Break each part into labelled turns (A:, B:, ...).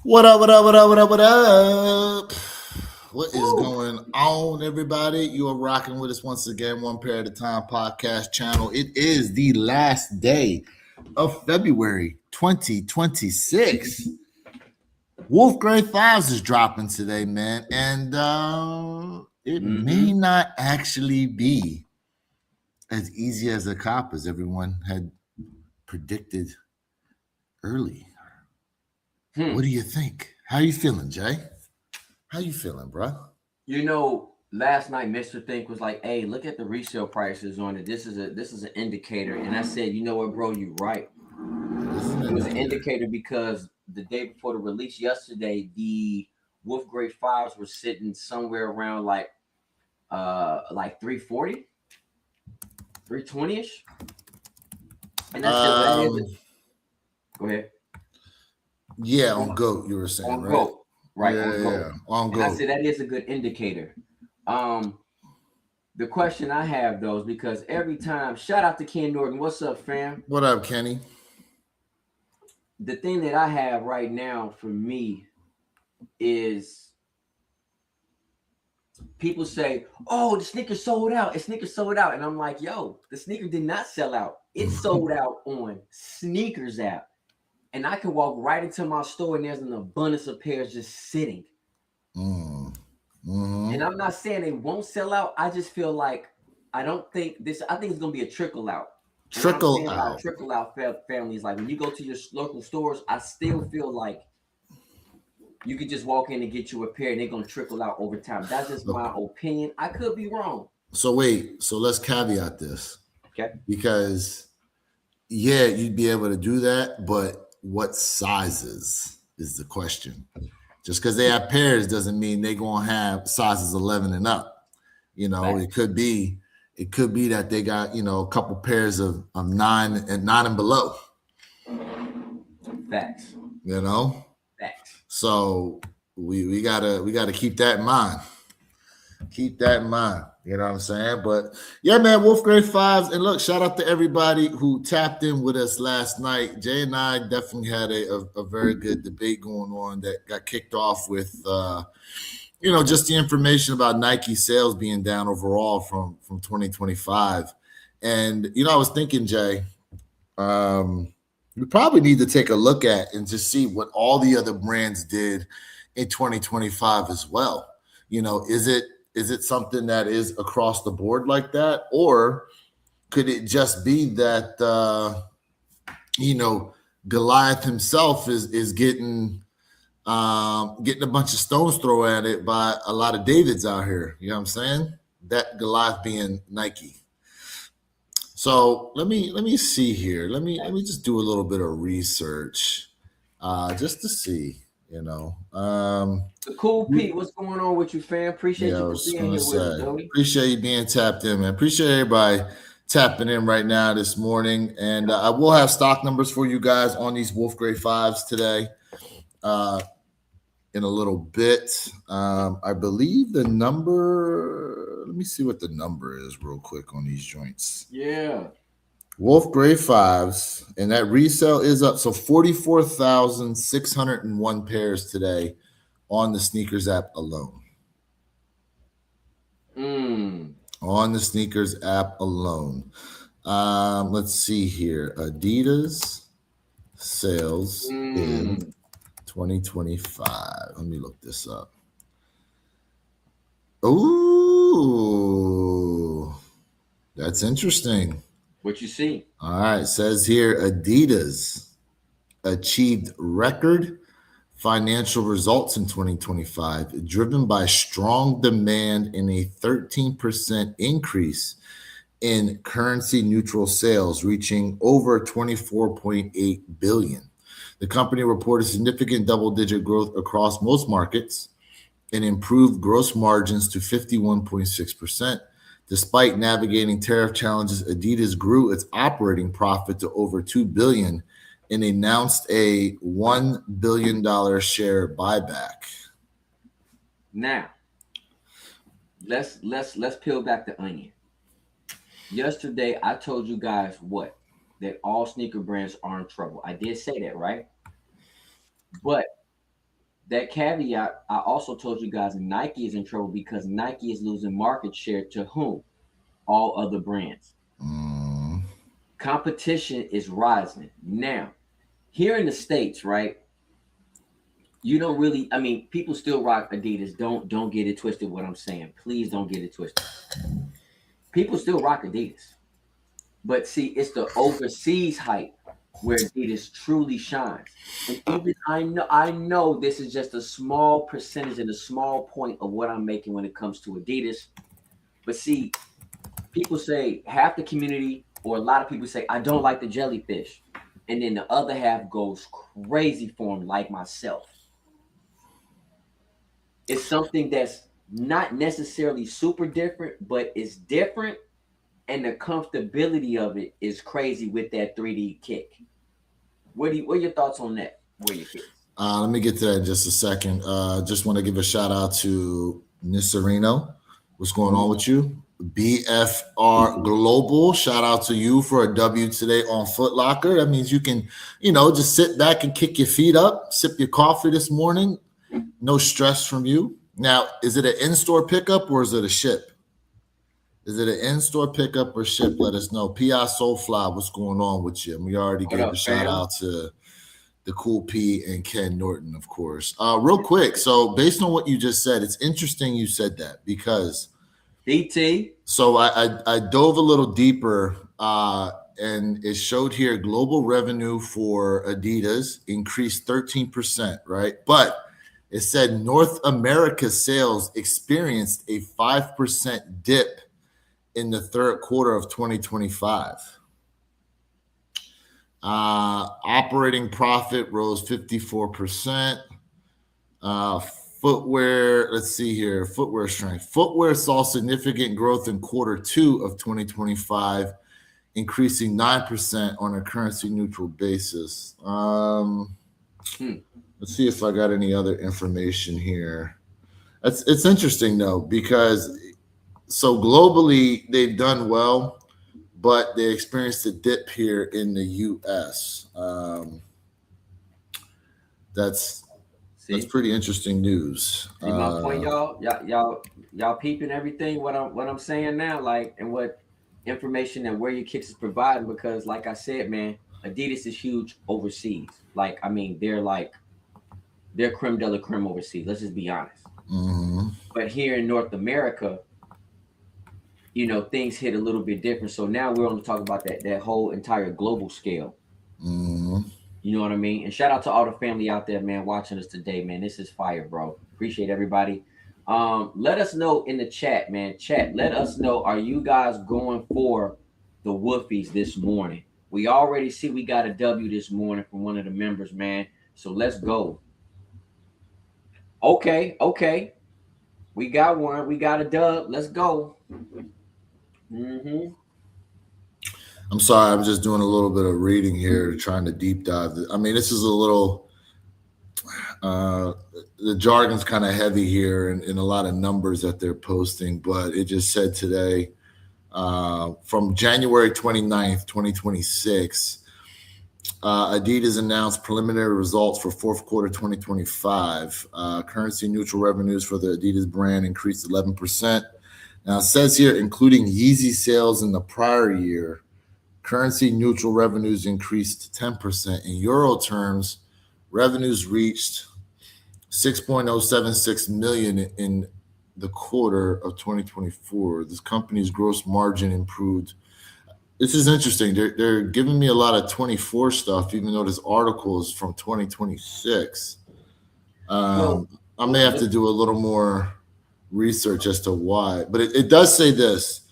A: What up, what up, what up, what up, what up? What is
B: Woo.
A: going on, everybody? You are rocking with us once again, One Pair at a Time podcast channel. It is the last day of February 2026. Wolf Gray Files is dropping today, man. And it may
B: Mm-hmm.
A: not actually be as easy as a cop as everyone had predicted early.
B: Hmm.
A: What do you think? How you feeling, Jay? How you feeling, bro?
B: Last night Mr. Think was like, "Hey, look at the resale prices on it. This is an indicator." And I said, "You know what, bro? You're right.
A: This is an
B: It was an
A: indicator.
B: indicator because the day before the release yesterday, the Wolf Grade Files were sitting somewhere around like 340, 320 ish." And I said, "Well, that is
A: Um,
B: it." Go ahead.
A: yeah,
B: On,
A: on GOAT, you were saying,
B: on
A: right?
B: Go, right
A: Yeah,
B: on
A: yeah,
B: Go.
A: on
B: And I
A: GOAT.
B: said that is a good indicator. Um, The question I have though is because every time, shout out to Ken Norton, what's up, fam?
A: What up, Kenny?
B: The thing that I have right now for me is people say, "Oh, the sneaker sold out. The sneaker sold out," and I'm like, "Yo, the sneaker did not sell out. It sold out on Sneakers app, and I can walk right into my store and there's an abundance of pairs just sitting."
A: Mm. Hmm.
B: And I'm not saying they won't sell out. I just feel like I don't think this. I think it's gonna be a trickle out. And what I'm
A: Trickle
B: saying by
A: out.
B: trickle out families, like when you go to your local stores, I still feel like you could just walk in and get you a pair, and they're gonna trickle out over time. That's just my
A: Okay.
B: opinion. I could be wrong.
A: So wait, so let's caveat this
B: Okay.
A: because yeah, you'd be able to do that, but what sizes is the question. Just because they have pairs doesn't mean they're gonna have sizes 11 and up. You know,
B: Facts.
A: it could be that they got, a couple pairs of nine and below,
B: Facts.
A: you know.
B: Facts.
A: So we gotta keep that in mind. Keep that in mind. You know what I'm saying? But yeah, man, Wolf Grade Fives. And look, shout out to everybody who tapped in with us last night. Jay and I definitely had a very good debate going on that got kicked off with just the information about Nike sales being down overall from 2025. And I was thinking, Jay, we probably need to take a look at and just see what all the other brands did in 2025 as well. Is it something that is across the board like that, or could it just be that you know Goliath himself is getting a bunch of stones thrown at it by a lot of Davids out here. You know what I'm saying? That Goliath being Nike. So let me see here. Let me just do a little bit of research, just to see. You know,
B: The Cool Pete, what's going on with you, fam? Appreciate
A: yeah, I
B: you for
A: was
B: being
A: gonna
B: here with us,
A: say
B: Joey.
A: appreciate you being tapped in, man. Appreciate everybody tapping in right now this morning, and I will have stock numbers for you guys on these Wolf Grade Fives today. Uh, in a little bit. I believe the number. Let me see what the number is real quick on these joints.
B: Yeah.
A: Wolf Gray Fives, and that resale is up. So 44,601 pairs today on the sneakers app alone.
B: Mm.
A: On the sneakers app alone. Let's see here. Adidas sales in
B: Mm.
A: 2025. Let me look this up. Ooh, that's interesting.
B: What you see?
A: All right, it says here Adidas achieved record financial results in 2025, driven by strong demand and a 13% increase in currency neutral sales, reaching over 24.8 billion. The company reported significant double-digit growth across most markets and improved gross margins to 51.6%. Despite navigating tariff challenges, Adidas grew its operating profit to over 2 billion and announced a $1 billion share buyback.
B: Now, let's peel back the onion. Yesterday, I told you guys what? That all sneaker brands are in trouble. I did say that, right? But that caveat, I also told you guys Nike is in trouble because Nike is losing market share to whom? All other brands.
A: Mm,
B: Competition is rising. Now, here in the States, right? You don't really, I mean, people still rock Adidas. Don't get it twisted what I'm saying. Please don't get it twisted. People still rock Adidas. But see, it's the overseas hype where Adidas truly shines. And even I know this is just a small percentage and a small point of what I'm making when it comes to Adidas. But see, people say half the community or a lot of people say I don't like the jellyfish. And then the other half goes crazy for them, like myself. It's something that's not necessarily super different, but it's different, and the comfortability of it is crazy with that 3D kick. What are your thoughts on that? Where your kids?
A: let me get to that in just a second. Just want to give a shout out to Nisarino. What's going on with you? BFR Global. Shout out to you for a W today on Foot Locker. That means you can, just sit back and kick your feet up, sip your coffee this morning. No stress from you. Now, is it an in-store pickup or is it a ship? Is it an in-store pickup or ship? Let us know. P.I. Soulfly, what's going on with you? And we already
B: What
A: gave
B: up,
A: a shout
B: fam?
A: out to the Cool P and Ken Norton, of course. Real quick, so based on what you just said, it's interesting you said that because
B: DT.
A: so I dove a little deeper and it showed here global revenue for Adidas increased 13%, right? But it said North America sales experienced a 5% dip in the third quarter of 2025. Operating profit rose 54%. Footwear, let's see here. Footwear strength. Footwear saw significant growth in quarter two of 2025, increasing 9% on a currency neutral basis. Let's see if I got any other information here. It's interesting though, because so globally they've done well, but they experienced a dip here in the US. That's
B: See,
A: pretty interesting news.
B: see my point, y'all. Y'all peeping everything. What I'm saying now, like, and what information and where your kicks is providing. Because, like I said, man, Adidas is huge overseas. Like, I mean, they're creme de la creme overseas. Let's just be honest.
A: Mhm.
B: But here in North America, things hit a little bit different. So now we're on to talk about that whole entire global scale.
A: Mhm.
B: You know what I mean? And shout out to all the family out there, man, watching us today, man. This is fire, bro. Appreciate everybody. Let us know in the chat, man. Chat, let us know. Are you guys going for the Wolfies this morning? We already see we got a W this morning from one of the members, man. So let's go. Okay. We got one. We got a dub. Let's go.
A: I'm sorry, I'm just doing a little bit of reading here, trying to deep dive. I mean, this is a little the jargon's kind of heavy here and a lot of numbers that they're posting, but it just said today from January 29th, 2026, Adidas announced preliminary results for fourth quarter 2025. Currency neutral revenues for the Adidas brand increased 11%. Now it says here, including Yeezy sales in the prior year, currency neutral revenues increased 10%. In euro terms, revenues reached 6.076 million in the quarter of 2024. This company's gross margin improved. This is interesting. They're giving me a lot of 24 stuff, even though this article is from 2026. I may have to do a little more research as to why, but it does say this.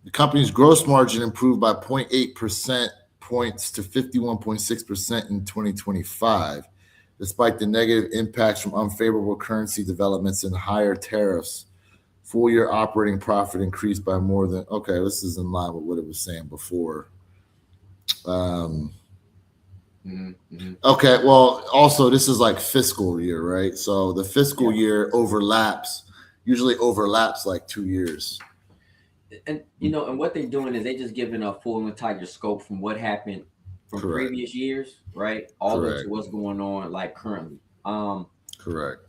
A: The company's gross margin improved by 0.8% points to 51.6% in 2025, despite the negative impacts from unfavorable currency developments and higher tariffs. Full year operating profit increased by more than, okay, this is in line with what it was saying before. Okay, well, also this is like fiscal year, right? So the fiscal year usually overlaps like 2 years.
B: And and what they're doing is they just giving a full entire scope from what happened from
A: Correct.
B: previous years, right? All
A: Correct.
B: into what's going on like currently.
A: Correct.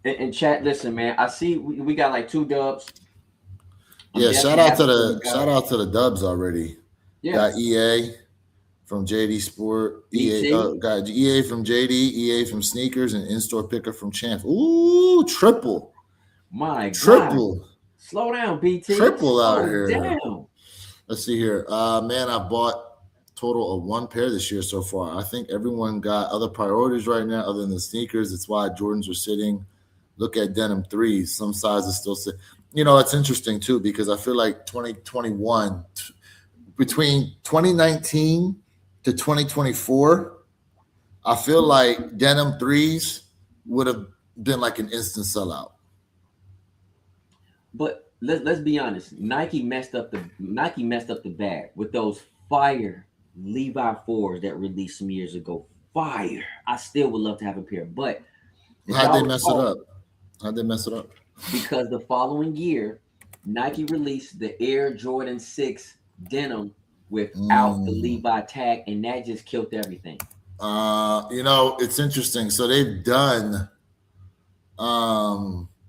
B: And chat, listen, man. I see we got like 2 dubs.
A: Yeah, shout out to the Dubs already.
B: Yeah.
A: Got EA from JD Sport, got EA from JD, EA from Sneakers, and in-store picker from Champ. Ooh, triple.
B: God. Slow down, BT.
A: Triple out
B: Slow
A: here.
B: down.
A: Let's see here. Man, I bought total of 1 pair this year so far. I think everyone got other priorities right now other than the sneakers. It's why Jordans are sitting. Look at denim 3s. Some sizes still sit. It's interesting too because I feel like 2021, between 2019 to 2024, I feel like denim 3s would have been like an instant sellout.
B: But let's be honest. Nike messed up the bag with those fire Levi 4s that released some years ago. Fire. I still would love to have a pair, but
A: how'd they mess it up?
B: Because the following year, Nike released the Air Jordan 6 denim without the Levi tag, and that just killed everything.
A: It's interesting. So they've done,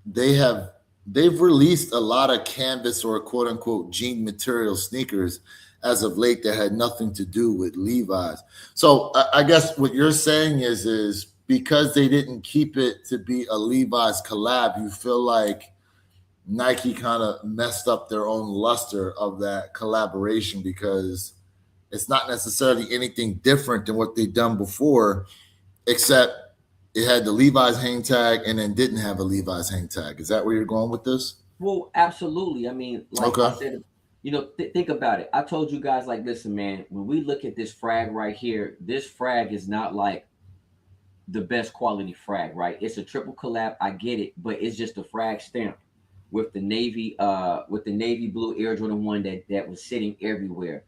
A: they've released a lot of canvas or quote unquote jean material sneakers as of late that had nothing to do with Levi's. So I guess what you're saying is because they didn't keep it to be a Levi's collab, you feel like Nike kind of messed up their own luster of that collaboration because it's not necessarily anything different than what they've done before, except it had the Levi's hang tag and then didn't have a Levi's hang tag. Is that where you're going with this?
B: Well, absolutely. I mean, like I said, think about it. I told you guys, like, listen, man, when we look at this frag right here, this frag is not like the best quality frag, right? It's a triple collab. I get it, but it's just a frag stamp with the navy blue Air Jordan 1 that was sitting everywhere.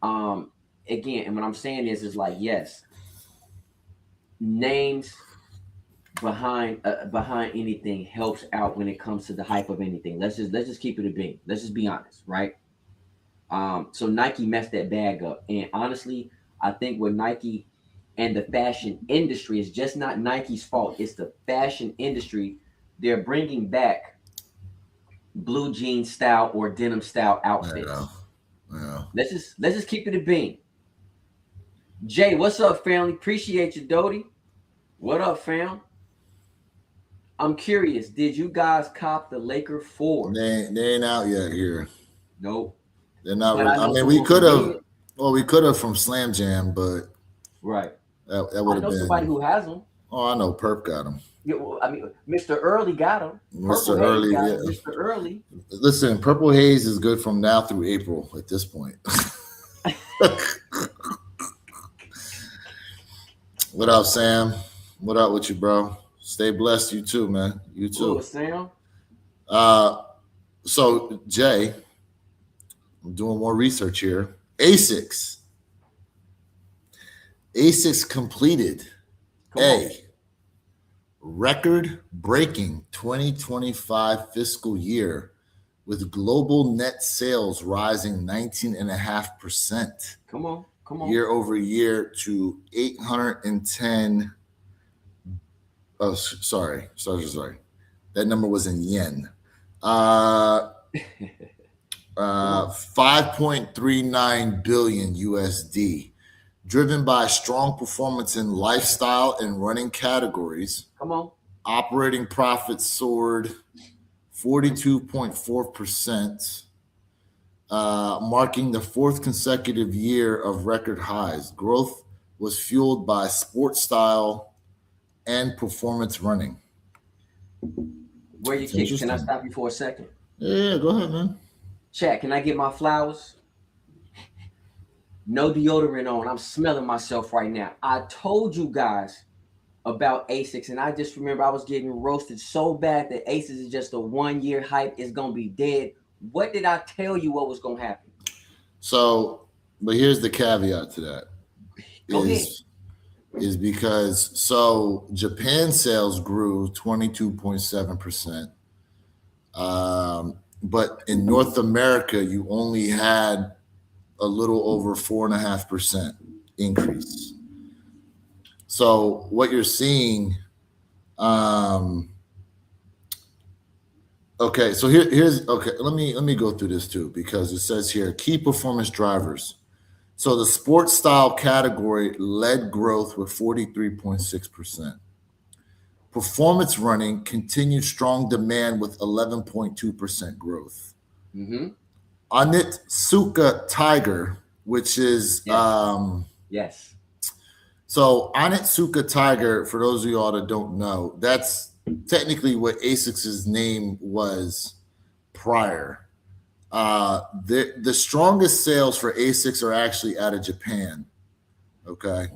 B: Again, and what I'm saying is like, yes, names behind anything helps out when it comes to the hype of anything. Let's just keep it a bean. Let's just be honest, right? So Nike messed that bag up, and honestly, I think with Nike and the fashion industry, it's just not Nike's fault. It's the fashion industry. They're bringing back blue jean style or denim style outfits.
A: Yeah.
B: Let's just keep it a bean. Jay, what's up, family? Appreciate you, Doty. What up, fam? I'm curious. Did you guys cop the Laker 4?
A: They ain't out yet here.
B: Nope.
A: They're not. I mean, we could have. Well, we could have from Slam Jam, but
B: right.
A: That would have been
B: somebody who has them.
A: Oh, I know. Perp got them.
B: Yeah, well, I mean, Mr. Early got them.
A: Mr. Early, yeah.
B: Mr. Early.
A: Listen, Purple Haze is good from now through April at this point. What up, Sam? What up with you, bro? Stay blessed, you too, man. You too.
B: Ooh, Sam.
A: So Jay, I'm doing more research here. ASICS completed record-breaking 2025 fiscal year with global net sales rising 19.5%.
B: Come on.
A: Year over year to 810. Oh, sorry. That number was in yen. 5.39 billion USD, driven by strong performance in lifestyle and running categories.
B: Come on.
A: Operating profits soared 42.4%, marking the 4th consecutive year of record highs. Growth was fueled by sports style and performance running.
B: Where you kick? Can I stop you for a second?
A: Yeah, go ahead, man.
B: Chat, can I get my flowers? No deodorant on. I'm smelling myself right now. I told you guys about ASICS, and I just remember I was getting roasted so bad that ASICS is just a 1-year hype. It's going to be dead. What did I tell you what was going to happen?
A: So, but here's the caveat to that.
B: Go ahead.
A: Is because Japan sales grew 22.7%. But in North America, you only had a little over 4.5% increase. So what you're seeing Okay, so here's okay. Let me go through this too, because it says here key performance drivers. So the sports style category led growth with 43.6%. Performance running continued strong demand with 11.2% growth.
B: Mm-hmm.
A: Onitsuka Tiger, which is
B: Yes.
A: So Onitsuka Tiger, for those of y'all that don't know, that's technically what ASICS's name was prior. The strongest sales for ASICS are actually out of Japan. Okay.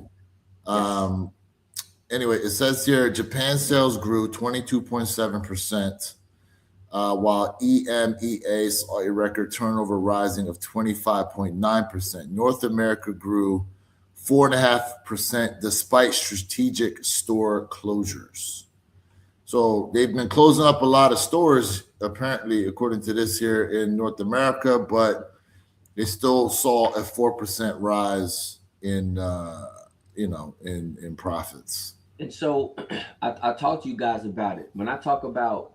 A: Anyway, it says here Japan sales grew 22.7%, while EMEA saw a record turnover rising of 25.9%. North America grew 4.5% despite strategic store closures. So they've been closing up a lot of stores, apparently, according to this here in North America, but they still saw a 4% rise in in profits.
B: And so I talked to you guys about it. When I talk about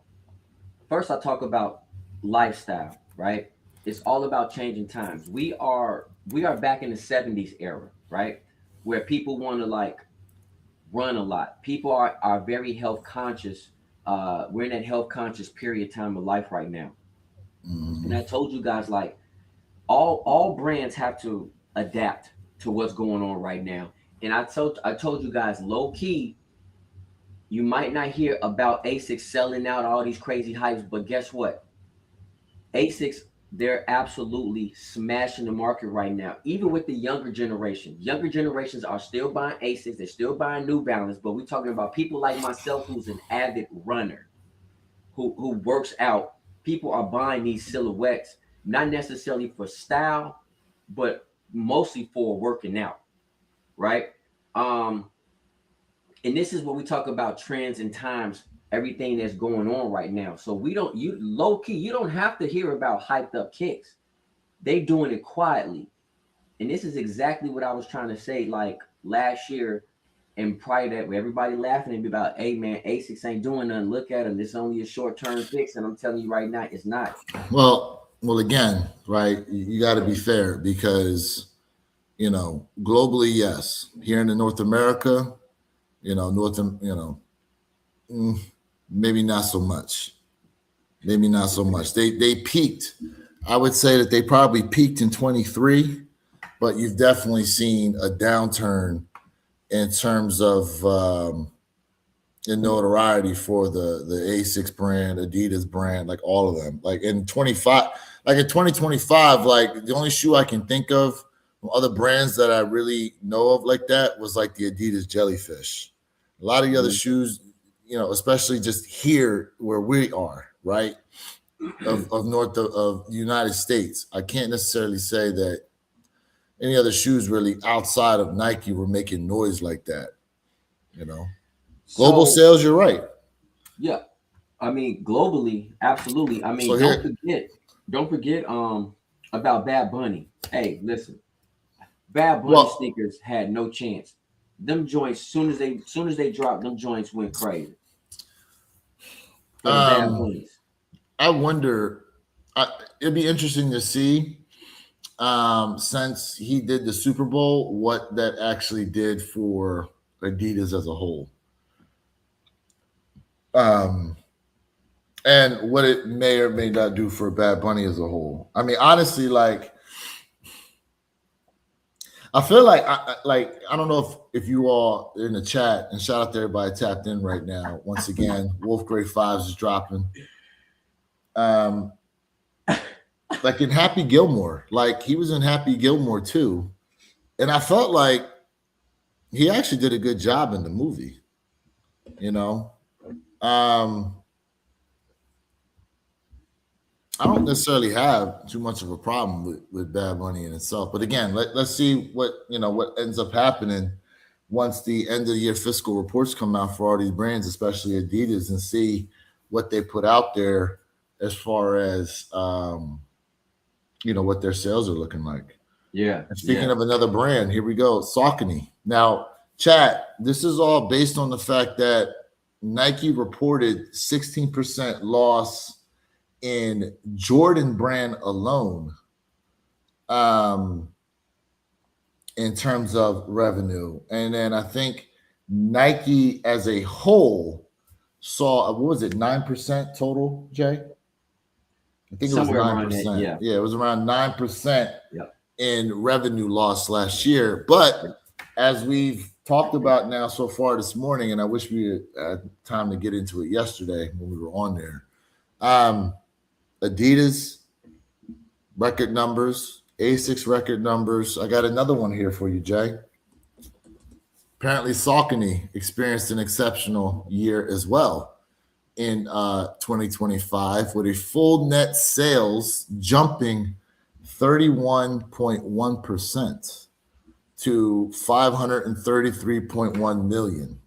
B: first, I talk about lifestyle, right? It's all about changing times. We are back in the 70s era, right? Where people want to like run a lot. People are very health conscious. We're in that health conscious period time of life right now. And I told you guys like all brands have to adapt to what's going on right now. And I told you guys low key, you might not hear about ASICS selling out all these crazy hypes, but guess what? ASICS, they're absolutely smashing the market right now. Even with the younger generation, younger generations are still buying ASICS, they're still buying New Balance, but we're talking about people like myself who's an avid runner, who works out. People are buying these silhouettes, not necessarily for style, but mostly for working out, right? Um, and this is what we talk about trends and times, everything that's going on right now. So we don't you low key, you don't have to hear about hyped up kicks. They doing it quietly. And this is exactly what I was trying to say like last year and prior to that, where everybody laughing at me about, hey man, ASICS ain't doing nothing. Look at them. This is only a short-term fix. And I'm telling you right now, it's not.
A: Well, again, right? You got to be fair because globally, yes. Here in North America, maybe not so much. Maybe not so much. They peaked. I would say that they probably peaked in 23, but you've definitely seen a downturn in terms of in notoriety for the ASICS brand, Adidas brand, like all of them. Like in 2025, like the only shoe I can think of from other brands that I really know of like that was like the Adidas Jellyfish. A lot of the other shoes, especially just here where we are, right? Of north of the United States. I can't necessarily say that any other shoes really outside of Nike were making noise like that. Global sales, you're right.
B: Yeah. I mean, globally, absolutely. I mean, don't forget about Bad Bunny. Hey, listen. Bad Bunny sneakers had no chance. Them joints, soon as they dropped, them joints went crazy. For the Bad Bunnies.
A: I wonder. It'd be interesting to see, since he did the Super Bowl, what that actually did for Adidas as a whole, and what it may or may not do for Bad Bunny as a whole. I mean, honestly, like I feel like I don't know if you all in the chat, and shout out to everybody tapped in right now. Once again, Wolf Grey Fives is dropping. Like in Happy Gilmore, like he was in Happy Gilmore too, and I felt like he actually did a good job in the movie. I don't necessarily have too much of a problem with Bad Bunny in itself, but again, let's see what ends up happening once the end of the year fiscal reports come out for all these brands, especially Adidas, and see what they put out there as far as what their sales are looking like.
B: Yeah.
A: And speaking of another brand, here we go, Saucony. Now, chat, this is all based on the fact that Nike reported 16% loss in Jordan brand alone, in terms of revenue. And then I think Nike as a whole saw, what was it, 9% total, Jay? I think
B: Somewhere
A: it was
B: around that,
A: 9%.
B: yeah.
A: Yeah, it was around 9%
B: Yep.
A: in revenue loss last year. But as we've talked about now so far this morning, and I wish we had time to get into it yesterday when we were on there, Adidas record numbers, Asics record numbers. I got another one here for you, Jay. Apparently, Saucony experienced an exceptional year as well in 2025, with a full net sales jumping 31.1% to 533.1 million,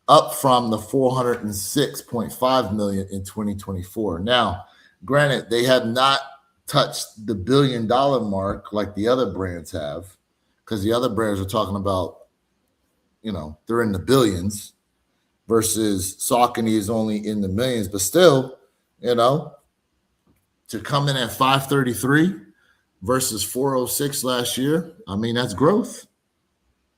A: up from the 406.5 million in 2024. Now, granted, they have not touched the $1 billion mark like the other brands have, because the other brands are talking about, they're in the billions, versus Saucony is only in the millions. But still, to come in at 533 versus 406 last year, I mean, that's growth.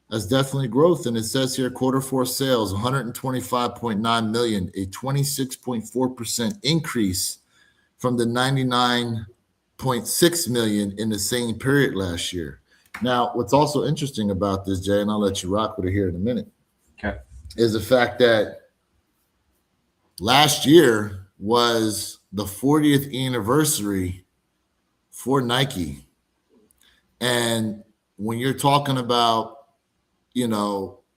A: That's definitely growth. And it says here, Q4 sales, 125.9 million, a 26.4% increase from the 99.6 million in the same period last year. Now, what's also interesting about this, Jay, and I'll let you rock with it here in a minute,
B: okay,
A: is the fact that last year was the 40th anniversary for Nike. And when you're talking about,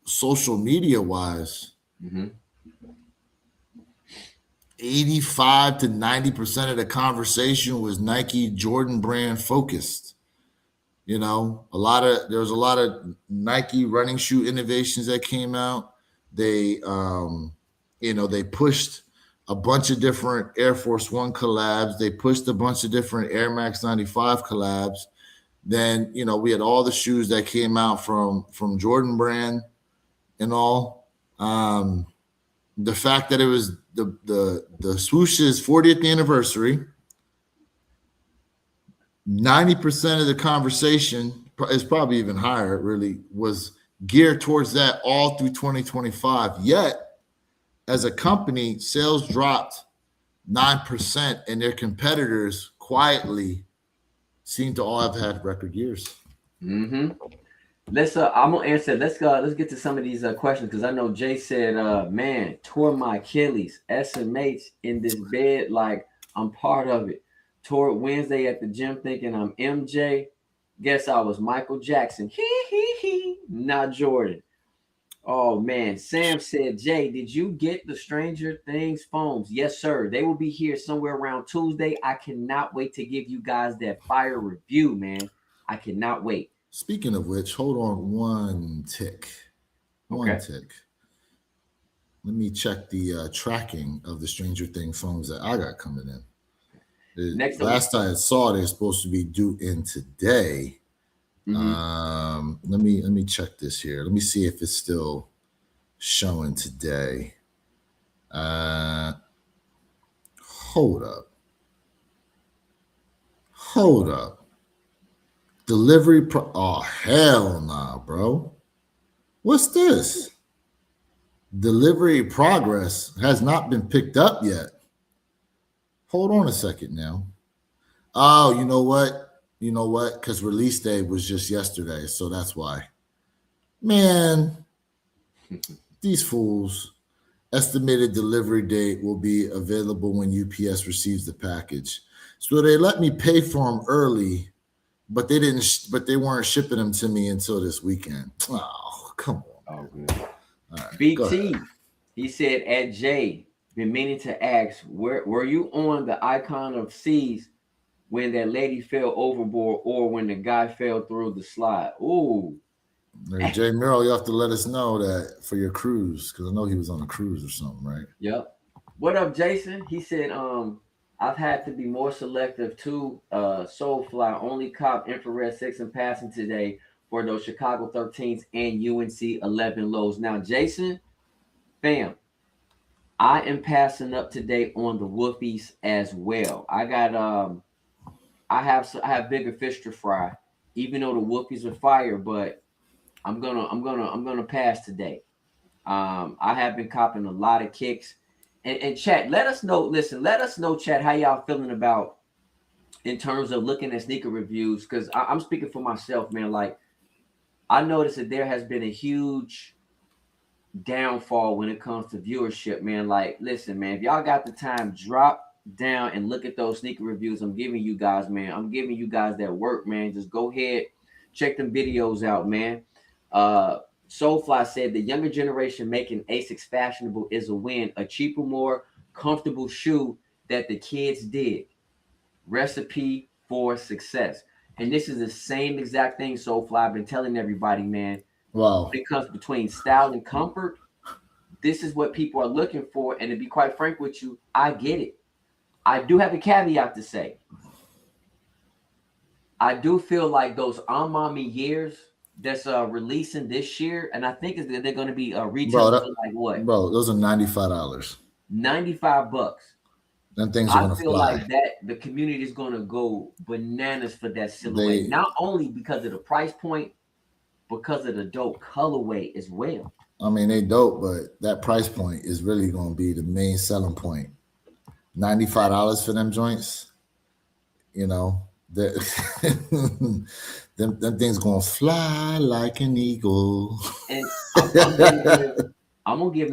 A: social media wise, 85 to 90% of the conversation was Nike Jordan brand focused. There was a lot of Nike running shoe innovations that came out. They, they pushed a bunch of different Air Force One collabs. They pushed a bunch of different Air Max 95 collabs. Then, we had all the shoes that came out from Jordan brand and all. The fact that it was the swooshes 40th anniversary, 90% of the conversation is probably even higher, really, was geared towards that all through 2025. Yet, as a company, sales dropped 9%, and their competitors quietly seem to all have had record years.
B: Let's I'm gonna answer. Let's get to some of these questions, because I know Jay said, man, tore my Achilles, SMH in this bed, like I'm part of it. Tore it Wednesday at the gym thinking I'm MJ. Guess I was Michael Jackson. Not Jordan. Oh man, Sam said, Jay, did you get the Stranger Things foams? Yes, sir. They will be here somewhere around Tuesday. I cannot wait to give you guys that fire review, man. I cannot wait.
A: Speaking of which, hold on one tick. One tick. Let me check the tracking of the Stranger Things phones that I got coming in. Last I saw, they're supposed to be due in today. Let me check this here. Let me see if it's still showing today. Hold up. Delivery oh, hell nah, bro. What's this? Delivery progress has not been picked up yet. Hold on a second now. Oh, you know what? Because release day was just yesterday, so that's why. Man, these fools. Estimated delivery date will be available when UPS receives the package. So they let me pay for them early, but they didn't. But they weren't shipping them to me until this weekend. Oh, come on.
B: Oh, good. Right, BT, he said, at J, been meaning to ask, were you on the icon of C's when that lady fell overboard, or when the guy fell through the slide? Ooh.
A: Hey, Jay Merrill, you have to let us know that for your cruise, because I know he was on a cruise or something, right?
B: Yep. What up, Jason? He said, I've had to be more selective too. Soulfly only cop infrared 6 and passing today for those Chicago 13s and UNC 11 lows. Now, Jason, fam, I am passing up today on the Whoopies as well. I got I have bigger fish to fry, even though the Whoopies are fire, but I'm gonna pass today. I have been copping a lot of kicks. And chat, let us know. Listen, let us know, chat, how y'all feeling about in terms of looking at sneaker reviews. Because I'm speaking for myself, man. Like, I noticed that there has been a huge downfall when it comes to viewership, man. Like, listen, man, if y'all got the time, drop down and look at those sneaker reviews I'm giving you guys, man. I'm giving you guys that work, man. Just go ahead, check them videos out, man. Soulfly said the younger generation making Asics fashionable is a win, a cheaper, more comfortable shoe that the kids did. Recipe for success. And this is the same exact thing, Soulfly. I've been telling everybody, man.
A: Wow.
B: When it comes between style and comfort, this is what people are looking for. And to be quite frank with you, I get it. I do have a caveat to say. I do feel like those Amami years that's releasing this year, and I think is that they're going to be retail like what?
A: Bro, those are $95.
B: $95.
A: Them things are going to fly.
B: I feel like that the community is going to go bananas for that silhouette. Not only because of the price point, because of the dope colorway as well.
A: I mean, they dope, but that price point is really going to be the main selling point. $95 for them joints, you know, them things going to fly like an eagle.
B: And I'm gonna give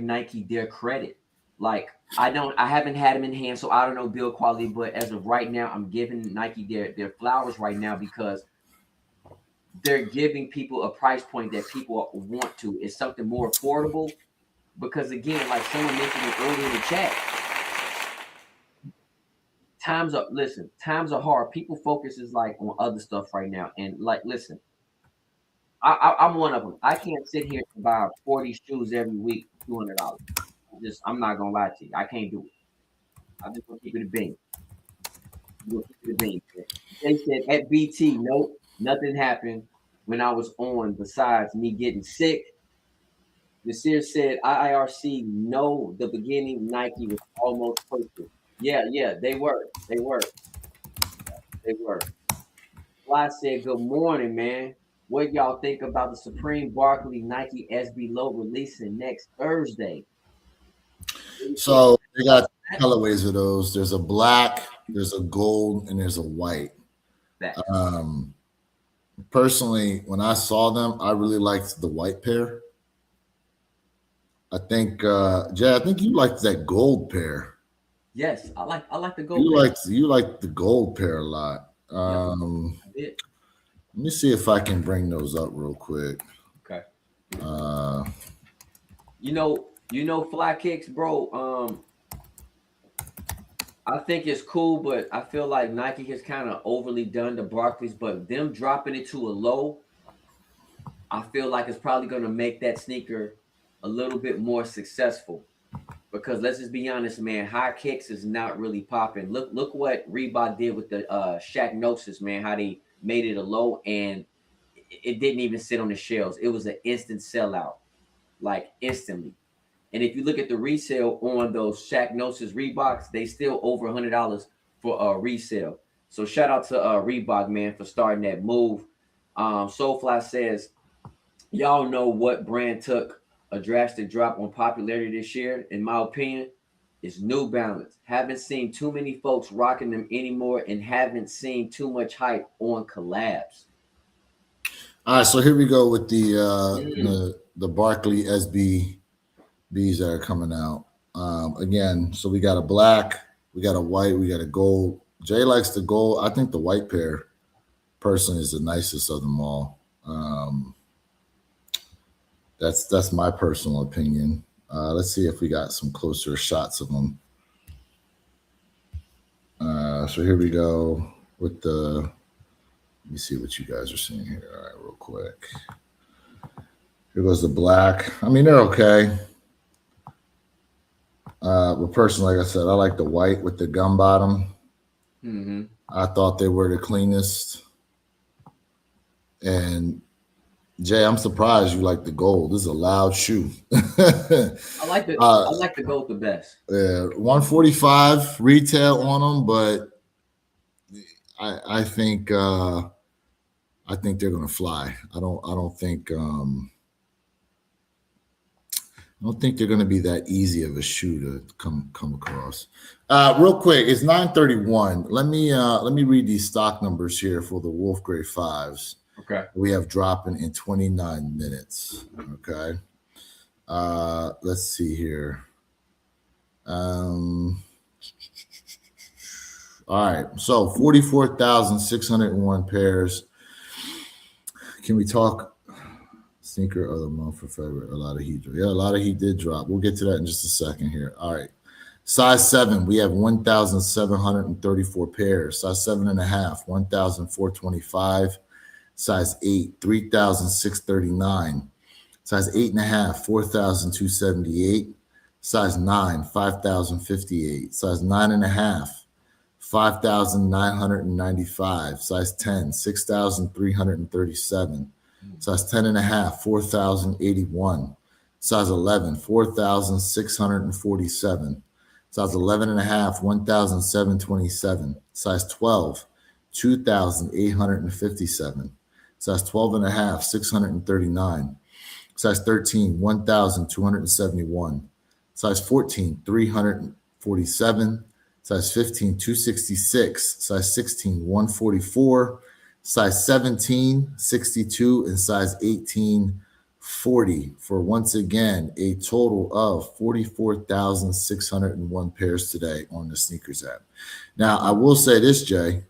B: Nike their credit. Like, I haven't had them in hand, so I don't know build quality, but as of right now, I'm giving Nike their flowers right now because they're giving people a price point that people want to. It's something more affordable because, again, like someone mentioned it earlier in the chat, times are hard. People focus is like on other stuff right now. And like, listen, I'm one of them. I can't sit here and buy 40 shoes every week, $200. I'm not gonna lie to you. I can't do it. I'm just gonna keep it a bean. They said at BT, nope, nothing happened when I was on besides me getting sick. Nasir said IIRC, no, the beginning Nike was almost perfect. Yeah, they were. Fly said, good morning, man. What y'all think about the Supreme Barkley Nike SB Low releasing next Thursday?
A: So they got colorways of those. There's a black, there's a gold, and there's a white. Personally, when I saw them, I really liked the white pair. I think Jay, I think you liked that gold pair.
B: Yes, I like the gold.
A: You liked the gold pair a lot. Let me see if I can bring those up real quick.
B: Okay. You know, Fly Kicks, bro. I think it's cool, but I feel like Nike has kind of overly done the Barkleys, but them dropping it to a low, I feel like it's probably going to make that sneaker a little bit more successful. Because let's just be honest, man, high kicks is not really popping. Look what Reebok did with the Shaqnosis, man, how they made it a low and it didn't even sit on the shelves. It was an instant sellout, like instantly. And if you look at the resale on those Shaqnosis Reeboks, they still over $100 for resale. So shout out to Reebok, man, for starting that move. Soulfly says, y'all know what brand took a drastic drop on popularity this year? In my opinion, is New Balance. Haven't seen too many folks rocking them anymore and haven't seen too much hype on collabs.
A: All right, so here we go with the Barkley SB Bs that are coming out. Again, so we got a black, we got a white, we got a gold. Jay likes the gold. I think the white pair personally is the nicest of them all. That's my personal opinion. Let's see if we got some closer shots of them. So here we go with the, let me see what you guys are seeing here. All right, real quick. Here goes the black. I mean, they're okay. But personally, like I said, I like the white with the gum bottom. I thought they were the cleanest. And Jay, I'm surprised you like the gold. This is a loud shoe.
B: I like the
A: uh,
B: I like the gold the best.
A: yeah, 145 retail on them, but I think they're gonna fly. I don't think they're going to be that easy of a shoe to come across. Real quick, it's 9:31. Let me read these stock numbers here for the Wolf Gray Fives.
B: Okay.
A: We have dropping in 29 minutes. Okay. Let's see here. All right. So 44,601 pairs. Can we talk sneaker of the month for February? A lot of heat. Yeah, a lot of heat did drop. We'll get to that in just a second here. All right. Size 7, we have 1,734 pairs. Size 7.5, 1,425. Size 8, 3,639. Size 8.5, 4,278. Size 9, 5,058. Size 9.5, 5,995. Size 10, 6,337. Size 10.5, 4,081. Size 11, 4,647. Size 11.5, 1,727. Size 12, 2,857. Size 12.5, 639. Size 13, 1,271. Size 14, 347. Size 15, 266. Size 16, 144. Size 17, 62. And size 18, 40, for once again a total of 44,601 pairs today on the sneakers app. Now, I will say this, Jay.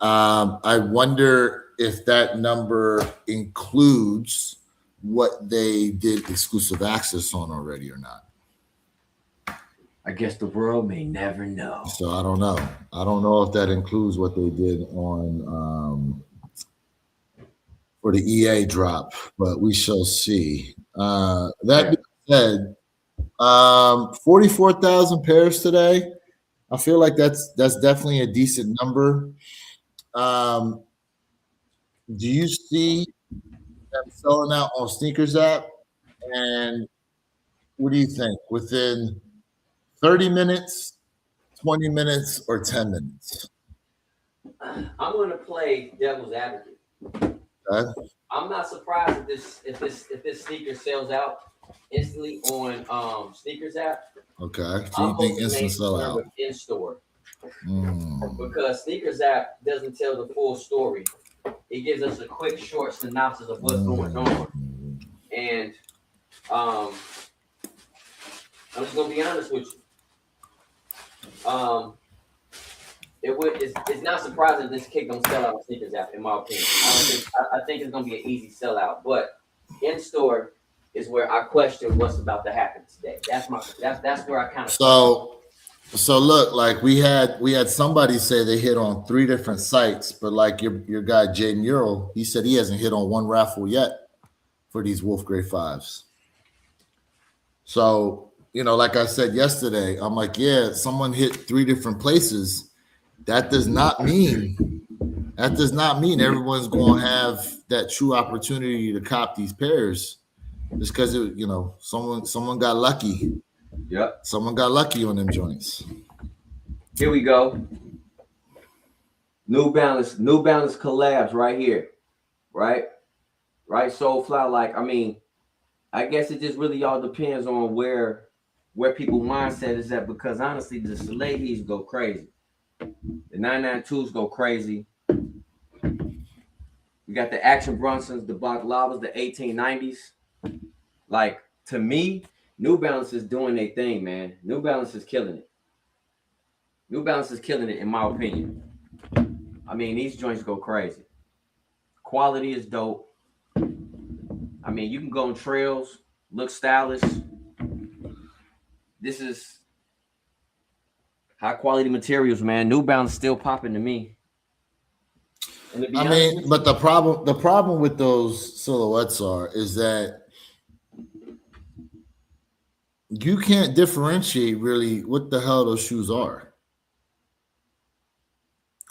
A: I wonder if that number includes what they did exclusive access on already or not.
B: I guess the world may never know.
A: So I don't know. I don't know if that includes what they did on for the EA drop, but we shall see. That being said, 44,000 pairs today. I feel like that's definitely a decent number. Do you see them selling out on Sneakers app? And what do you think? Within 30 minutes, 20 minutes, or 10 minutes?
B: I'm going to play devil's advocate.
A: Okay.
B: I'm not surprised if this sneaker sells out instantly on Sneakers app.
A: Okay. So you think instant sellout?
B: In store. Because Sneakers app doesn't tell the full story. It gives us a quick, short synopsis of what's going on. And I'm just gonna be honest with you. It's not surprising this kick don't sell out on Sneakers app, in my opinion. I think it's gonna be an easy sellout, but in store is where I question what's about to happen today. That's where I kind of
A: So look, like we had somebody say they hit on 3 different sites, but like your guy Jay Mural, he said he hasn't hit on one raffle yet for these Wolf Gray Fives. So, like I said yesterday, I'm like, yeah, someone hit 3 different places. That does not mean everyone's going to have that true opportunity to cop these pairs just because someone got lucky.
B: Yep.
A: Someone got lucky on them joints.
B: Here we go. New Balance collabs right here. Right? Soulfly, like, I mean, I guess it just really all depends on where people's mindset is at, because honestly, the Salehis go crazy. The 992s go crazy. We got the Action Brunsons, the Baklavas, the 1890s. Like, to me, New Balance is doing their thing, man. New Balance is killing it. New Balance is killing it, in my opinion. I mean, these joints go crazy. Quality is dope. I mean, you can go on trails, look stylish. This is high quality materials, man. New Balance still popping to me.
A: I mean, but the problem with those silhouettes is that you can't differentiate really what the hell those shoes are.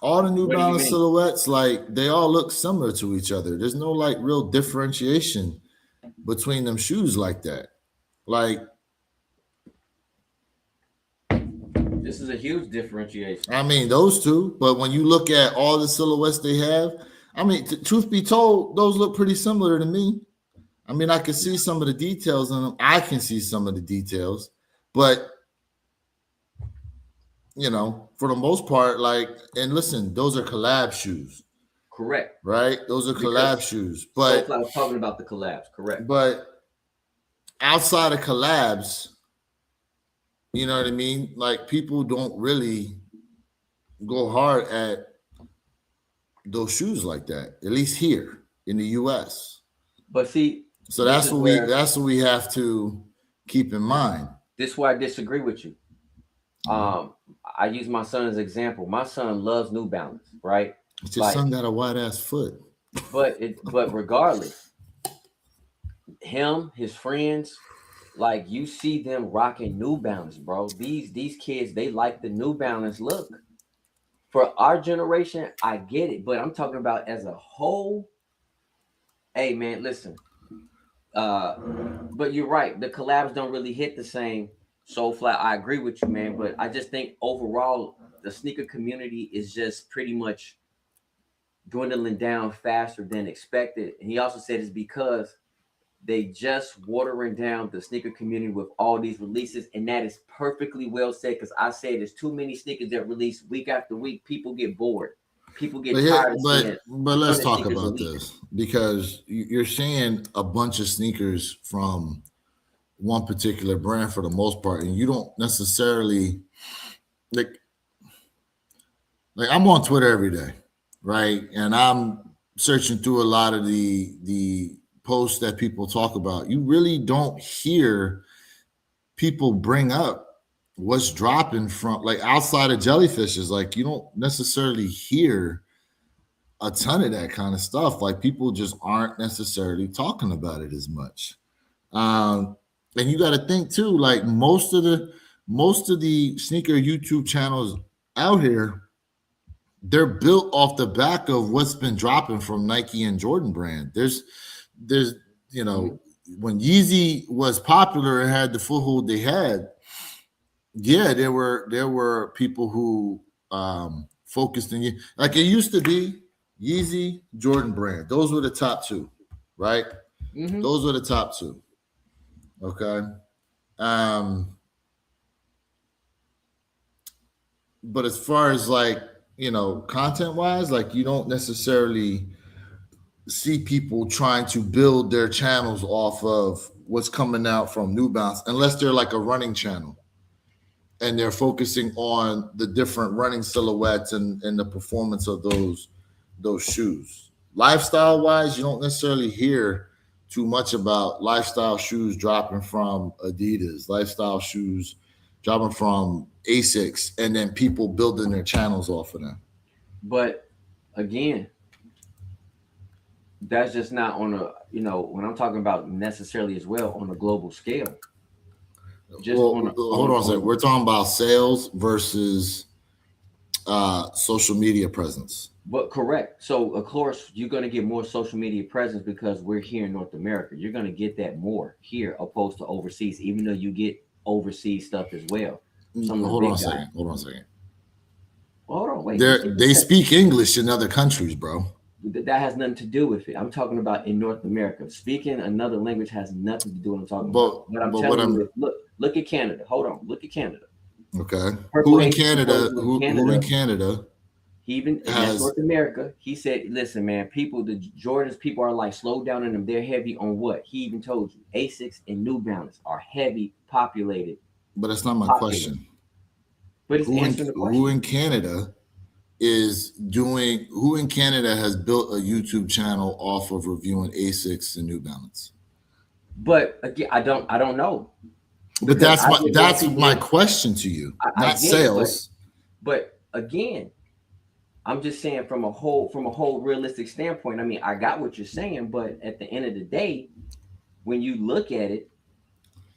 A: All the New
B: What do you
A: Balance
B: mean?
A: silhouettes, like they all look similar to each other. There's no like real differentiation between them shoes like that. Like,
B: This is a huge differentiation.
A: I mean, those two, but when you look at all the silhouettes they have, I mean, truth be told, those look pretty similar to me. I mean, I can see some of the details in them. I can see some of the details, but you know, for the most part, like, and listen, those are collab shoes,
B: Correct.
A: right? Those are collab shoes, but
B: I was talking about the collabs. Correct.
A: but outside of collabs, you know what I mean? Like people don't really go hard at those shoes like that, at least here in the US.
B: But see,
A: So that's what we have to keep in mind.
B: This is why I disagree with you. I use my son as an example. My son loves New Balance, right?
A: Your son got a wide ass foot.
B: But regardless, him, his friends, like you see them rocking New Balance, bro. These kids, they like the New Balance look. For our generation, I get it, but I'm talking about as a whole. Hey man, listen. But you're right. The collabs don't really hit the same. Soulfly, I agree with you, man. But I just think overall, the sneaker community is just pretty much dwindling down faster than expected. And he also said it's because they just watering down the sneaker community with all these releases, and that is perfectly well said. Because I say there's too many sneakers that release week after week. People get bored. People get tired.
A: But let's talk about this, because you're saying a bunch of sneakers from one particular brand for the most part, and you don't necessarily like I'm on Twitter every day, right? And I'm searching through a lot of the posts that people talk about. You really don't hear people bring up what's dropping from, like, outside of jellyfishes. Like, you don't necessarily hear a ton of that kind of stuff. Like, people just aren't necessarily talking about it as much. And you got to think too, like most of the sneaker YouTube channels out here, they're built off the back of what's been dropping from Nike and Jordan brand. There's you know, when Yeezy was popular and had the foothold they had, yeah, there were people who focused in, like, it used to be Yeezy, Jordan brand. Those were the top two, right? Mm-hmm. Those were the top two. Okay. But as far as, like, you know, content wise, like, you don't necessarily see people trying to build their channels off of what's coming out from New Balance, unless they're like a running channel and they're focusing on the different running silhouettes and the performance of those shoes. Lifestyle wise, you don't necessarily hear too much about lifestyle shoes dropping from Adidas, lifestyle shoes dropping from ASICS, and then people building their channels off of them.
B: But again, that's just not on a, you know, when I'm talking about necessarily as well on a global scale.
A: Just hold on a second. We're talking about sales versus social media presence.
B: But correct. So of course you're going to get more social media presence because we're here in North America. You're going to get that more here opposed to overseas, even though you get overseas stuff as well.
A: Hold on a second.
B: Hold on. Wait.
A: They speak English in other countries, bro.
B: That has nothing to do with it. I'm talking about in North America. Speaking another language has nothing to do with what I'm talking about. But I'm telling you, look at Canada. Hold on. Look at Canada.
A: Okay. Who in Canada? Who in Canada?
B: He even in North America, he said, listen, man, the Jordans people are like slow down in them. They're heavy on what? He even told you ASICS and New Balance are heavy populated.
A: But that's not my question.
B: But it's answering the question.
A: Who in Canada has built a YouTube channel off of reviewing ASICS and New Balance?
B: But again, I don't know.
A: But that's my question to you, not sales.
B: But again, I'm just saying from a whole realistic standpoint. I mean, I got what you're saying, but at the end of the day, when you look at it,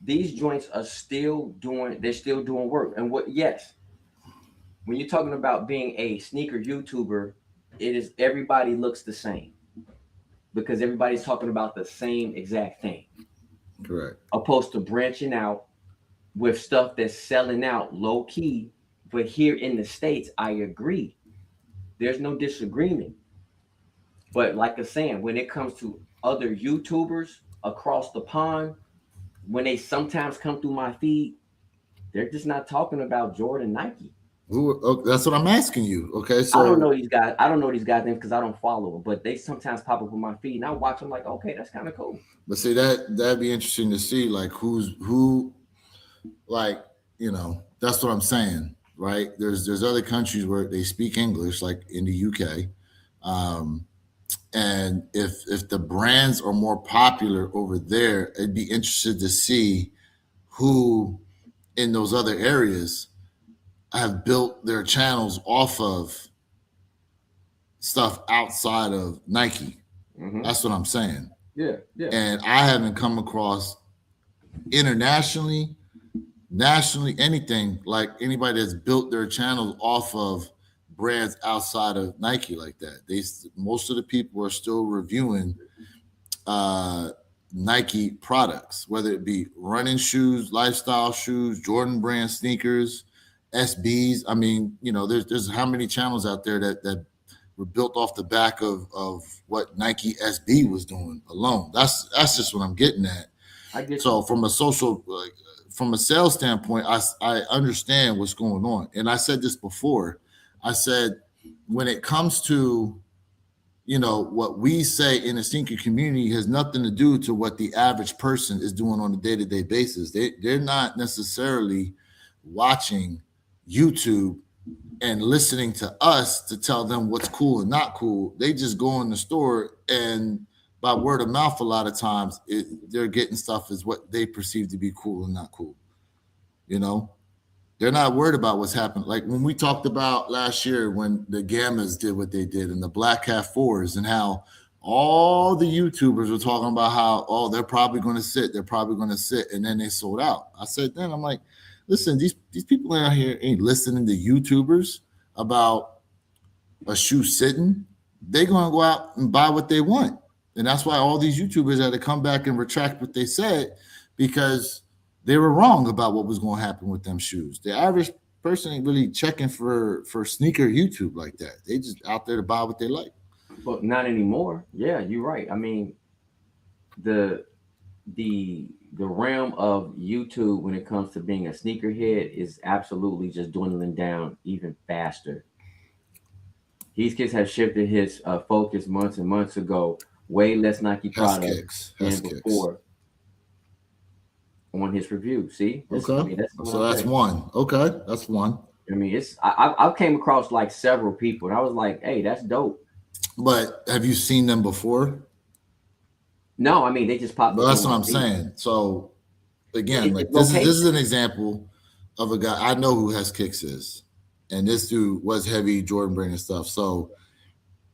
B: these joints are still doing work. And when you're talking about being a sneaker YouTuber, it is everybody looks the same because everybody's talking about the same exact thing.
A: Correct.
B: Opposed to branching out with stuff that's selling out low key. But here in the States, I agree. There's no disagreement. But like I'm saying, when it comes to other YouTubers across the pond, when they sometimes come through my feed, they're just not talking about Jordan Nike.
A: That's what I'm asking you. Okay, so
B: I don't know these guys. I don't know these guys' names because I don't follow them. But they sometimes pop up on my feed, and I watch them like, okay, that's kind of cool.
A: But see, that'd be interesting to see, like who, like, you know, that's what I'm saying, right? There's other countries where they speak English, like in the UK, and if the brands are more popular over there, I'd be interested to see who in those other areas have built their channels off of stuff outside of Nike.
B: Mm-hmm.
A: That's what I'm saying.
B: Yeah.
A: And I haven't come across internationally, nationally, anything like anybody that's built their channels off of brands outside of Nike like that. Most of the people are still reviewing Nike products, whether it be running shoes, lifestyle shoes, Jordan brand sneakers, SBs. I mean, you know, there's how many channels out there that were built off the back of what Nike SB was doing alone. That's just what I'm getting at. So from a from a sales standpoint, I understand what's going on. And I said this before. I said, when it comes to, you know, what we say in the sneaker community has nothing to do to what the average person is doing on a day-to-day basis. They're not necessarily watching YouTube and listening to us to tell them what's cool and not cool. They just go in the store, and by word of mouth, a lot of times they're getting stuff as what they perceive to be cool and not cool. You know, they're not worried about what's happened. Like when we talked about last year when the Gammas did what they did and the Black Cat 4s, and how all the YouTubers were talking about how, oh, they're probably going to sit, and then they sold out. I said, then I'm like, listen, these people out here ain't listening to YouTubers about a shoe sitting. They're going to go out and buy what they want. And that's why all these YouTubers had to come back and retract what they said, because they were wrong about what was going to happen with them shoes. The average person ain't really checking for sneaker YouTube like that. They just out there to buy what they like.
B: But not anymore. Yeah, you're right. I mean, the realm of YouTube when it comes to being a sneakerhead is absolutely just dwindling down even faster. These kids have shifted his focus months and months ago, way less Nike products than before on his review. See?
A: Okay. I mean, that's one. Okay, that's one.
B: I mean, I came across like several people, and I was like, hey, that's dope.
A: But have you seen them before?
B: No, I mean, they just popped up.
A: Well, that's what I'm saying. So again, like this is an example of a guy I know who has Kicks is, and this dude was heavy Jordan brand and stuff. So,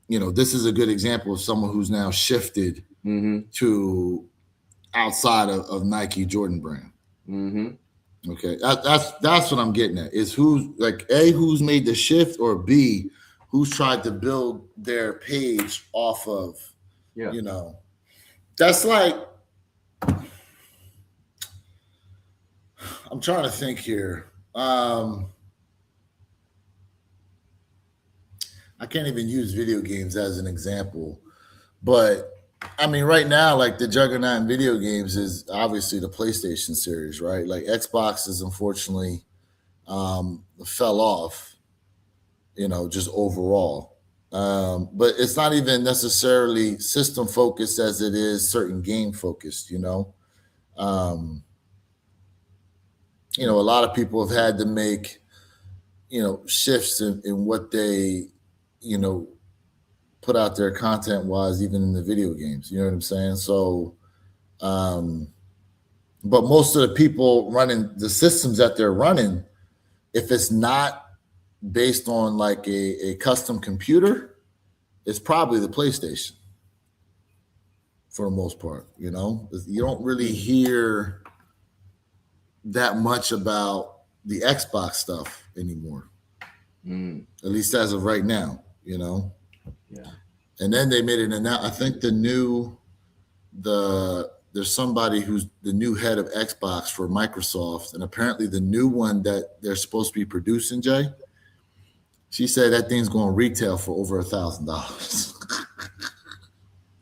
A: you know, this is a good example of someone who's now shifted to outside of Nike Jordan brand. Mm-hmm. Okay, that's what I'm getting at. Is who's like A, who's made the shift, or B, who's tried to build their page off of, you know. That's like, I'm trying to think here. I can't even use video games as an example, but I mean, right now, like the juggernaut in video games is obviously the PlayStation series, right? Like Xbox is unfortunately fell off, you know, just overall. But it's not even necessarily system focused as it is certain game focused, you know. You know, a lot of people have had to make, you know, shifts in what they, you know, put out there content wise, even in the video games. You know what I'm saying? So, but most of the people running the systems that they're running, if it's not based on like a custom computer, it's probably the PlayStation for the most part. You know, you don't really hear that much about the Xbox stuff anymore. At least as of right now, you know.
B: Yeah.
A: And then they made an announcement. I think there's somebody who's the new head of Xbox for Microsoft, and apparently the new one that they're supposed to be producing, Jay. She said that thing's going to retail for over $1,000.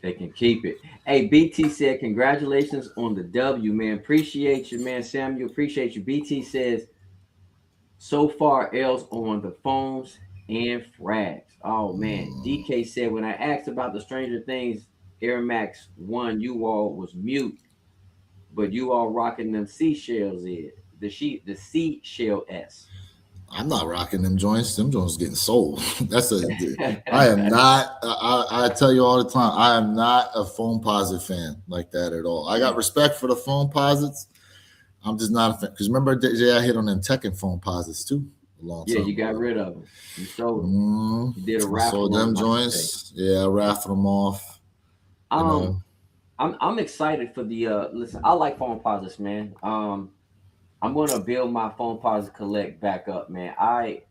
B: They can keep it. Hey, BT said, congratulations on the W, man. Appreciate you, man. Samuel, appreciate you. BT says, so far, L's on the phones and frags. Oh, man. DK said, when I asked about the Stranger Things Air Max 1, you all was mute, but you all rocking them seashells is. The seashell S.
A: I'm not rocking them joints. Them joints getting sold. I am not. I tell you all the time, I am not a Foamposite fan like that at all. I got respect for the Foamposites. I'm just not a fan. Because remember, Jay, I hit on them Tekken Foamposites too a long time.
B: Yeah, you got rid of them. You sold them. You did a raffle.
A: Sold them joints. Yeah, I raffled them off.
B: I'm excited for the listen, I like Foamposites, man. I'm gonna build my Foamposite collect back up, man. I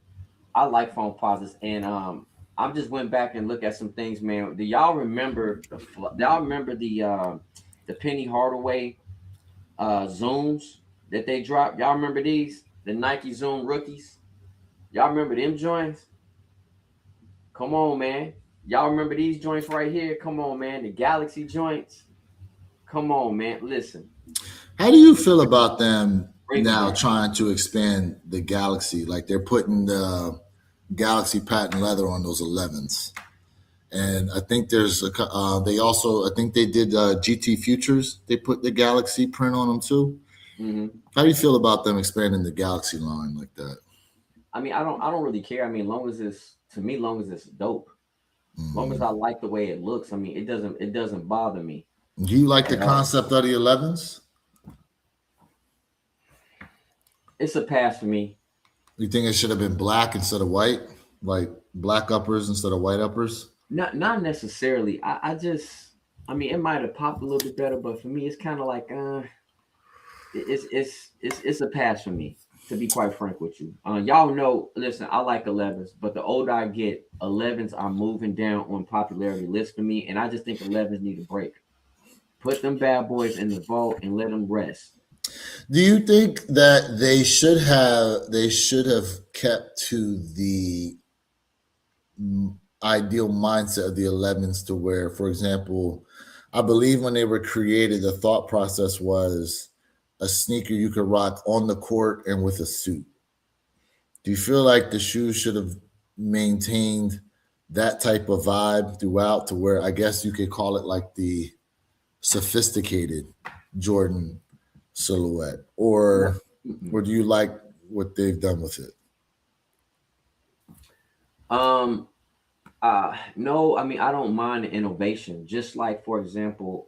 B: like Foamposites, and I just went back and looked at some things, man. Do y'all remember the Penny Hardaway Zooms that they dropped? Y'all remember these? The Nike Zoom rookies? Y'all remember them joints? Come on, man. Y'all remember these joints right here? Come on, man. The Galaxy joints. Come on, man. Listen.
A: How do you feel about them now trying to expand the Galaxy? Like they're putting the Galaxy patent leather on those 11s. And I think there's I think they did GT Futures. They put the Galaxy print on them too.
B: Mm-hmm.
A: How do you feel about them expanding the Galaxy line like that?
B: I mean, I don't really care. I mean, long as it's dope. Long as I like the way it looks. I mean, it doesn't bother me.
A: Do you like the concept of the 11s?
B: It's a pass for me.
A: You think it should have been black instead of white? Like black uppers instead of white uppers?
B: Not necessarily. I mean, it might have popped a little bit better, but for me, it's kind of like it's a pass for me, to be quite frank with you. Y'all know, listen, I like 11s, but the older I get, 11s are moving down on popularity lists for me, and I just think 11s need a break. Put them bad boys in the vault and let them rest.
A: Do you think that they should have kept to the ideal mindset of the 11s to where, for example, I believe when they were created, the thought process was a sneaker you could rock on the court and with a suit. Do you feel like the shoes should have maintained that type of vibe throughout to where I guess you could call it like the sophisticated Jordan silhouette, or do you like what they've done with it?
B: No, I mean, I don't mind the innovation. Just like, for example,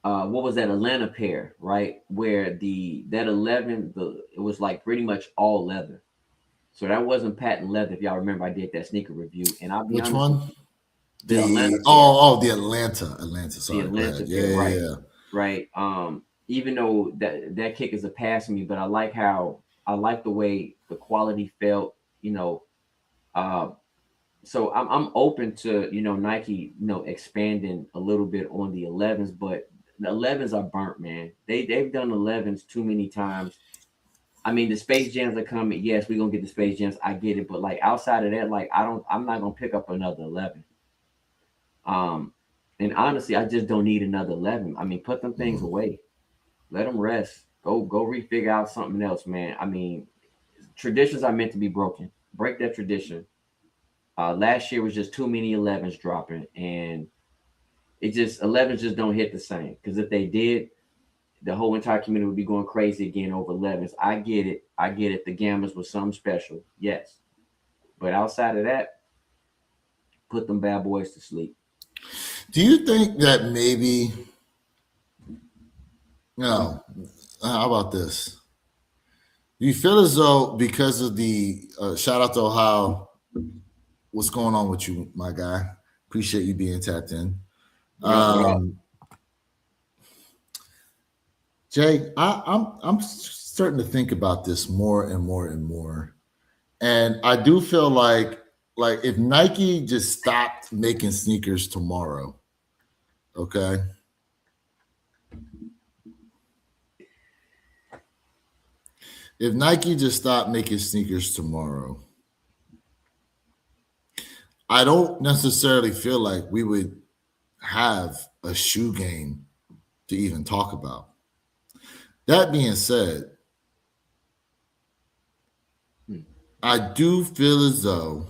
B: what was that Atlanta pair, right? Where that 11, it was like pretty much all leather. So that wasn't patent leather. If y'all remember, I did that sneaker review, and I'll be
A: Which
B: honest,
A: one?
B: The Atlanta.
A: The Atlanta. Sorry,
B: the Atlanta pair, right. Even though that kick is a pass to me, but I like the way the quality felt, you know. So I'm open to, you know, Nike, you know, expanding a little bit on the 11s, but the 11s are burnt, man. They've done 11s too many times. I mean, the Space Jams are coming. Yes, we're gonna get the Space Jams. I get it, but like outside of that, like I'm not gonna pick up another 11. And honestly, I just don't need another 11. I mean, put them things away. Let them rest. Go refigure out something else, man. I mean, traditions are meant to be broken. Break that tradition. Last year was just too many 11s dropping, and 11s just don't hit the same. Because if they did, the whole entire community would be going crazy again over 11s. I get it. The Gammas was something special, yes. But outside of that, put them bad boys to sleep.
A: Do you think that maybe, how about this? Do you feel as though because of the shout out to Ohio, what's going on with you, my guy? Appreciate you being tapped in. Jay, I'm starting to think about this more and more and more. And I do feel like if Nike just stopped making sneakers tomorrow, okay? If Nike just stopped making sneakers tomorrow, I don't necessarily feel like we would have a shoe game to even talk about. That being said, I do feel as though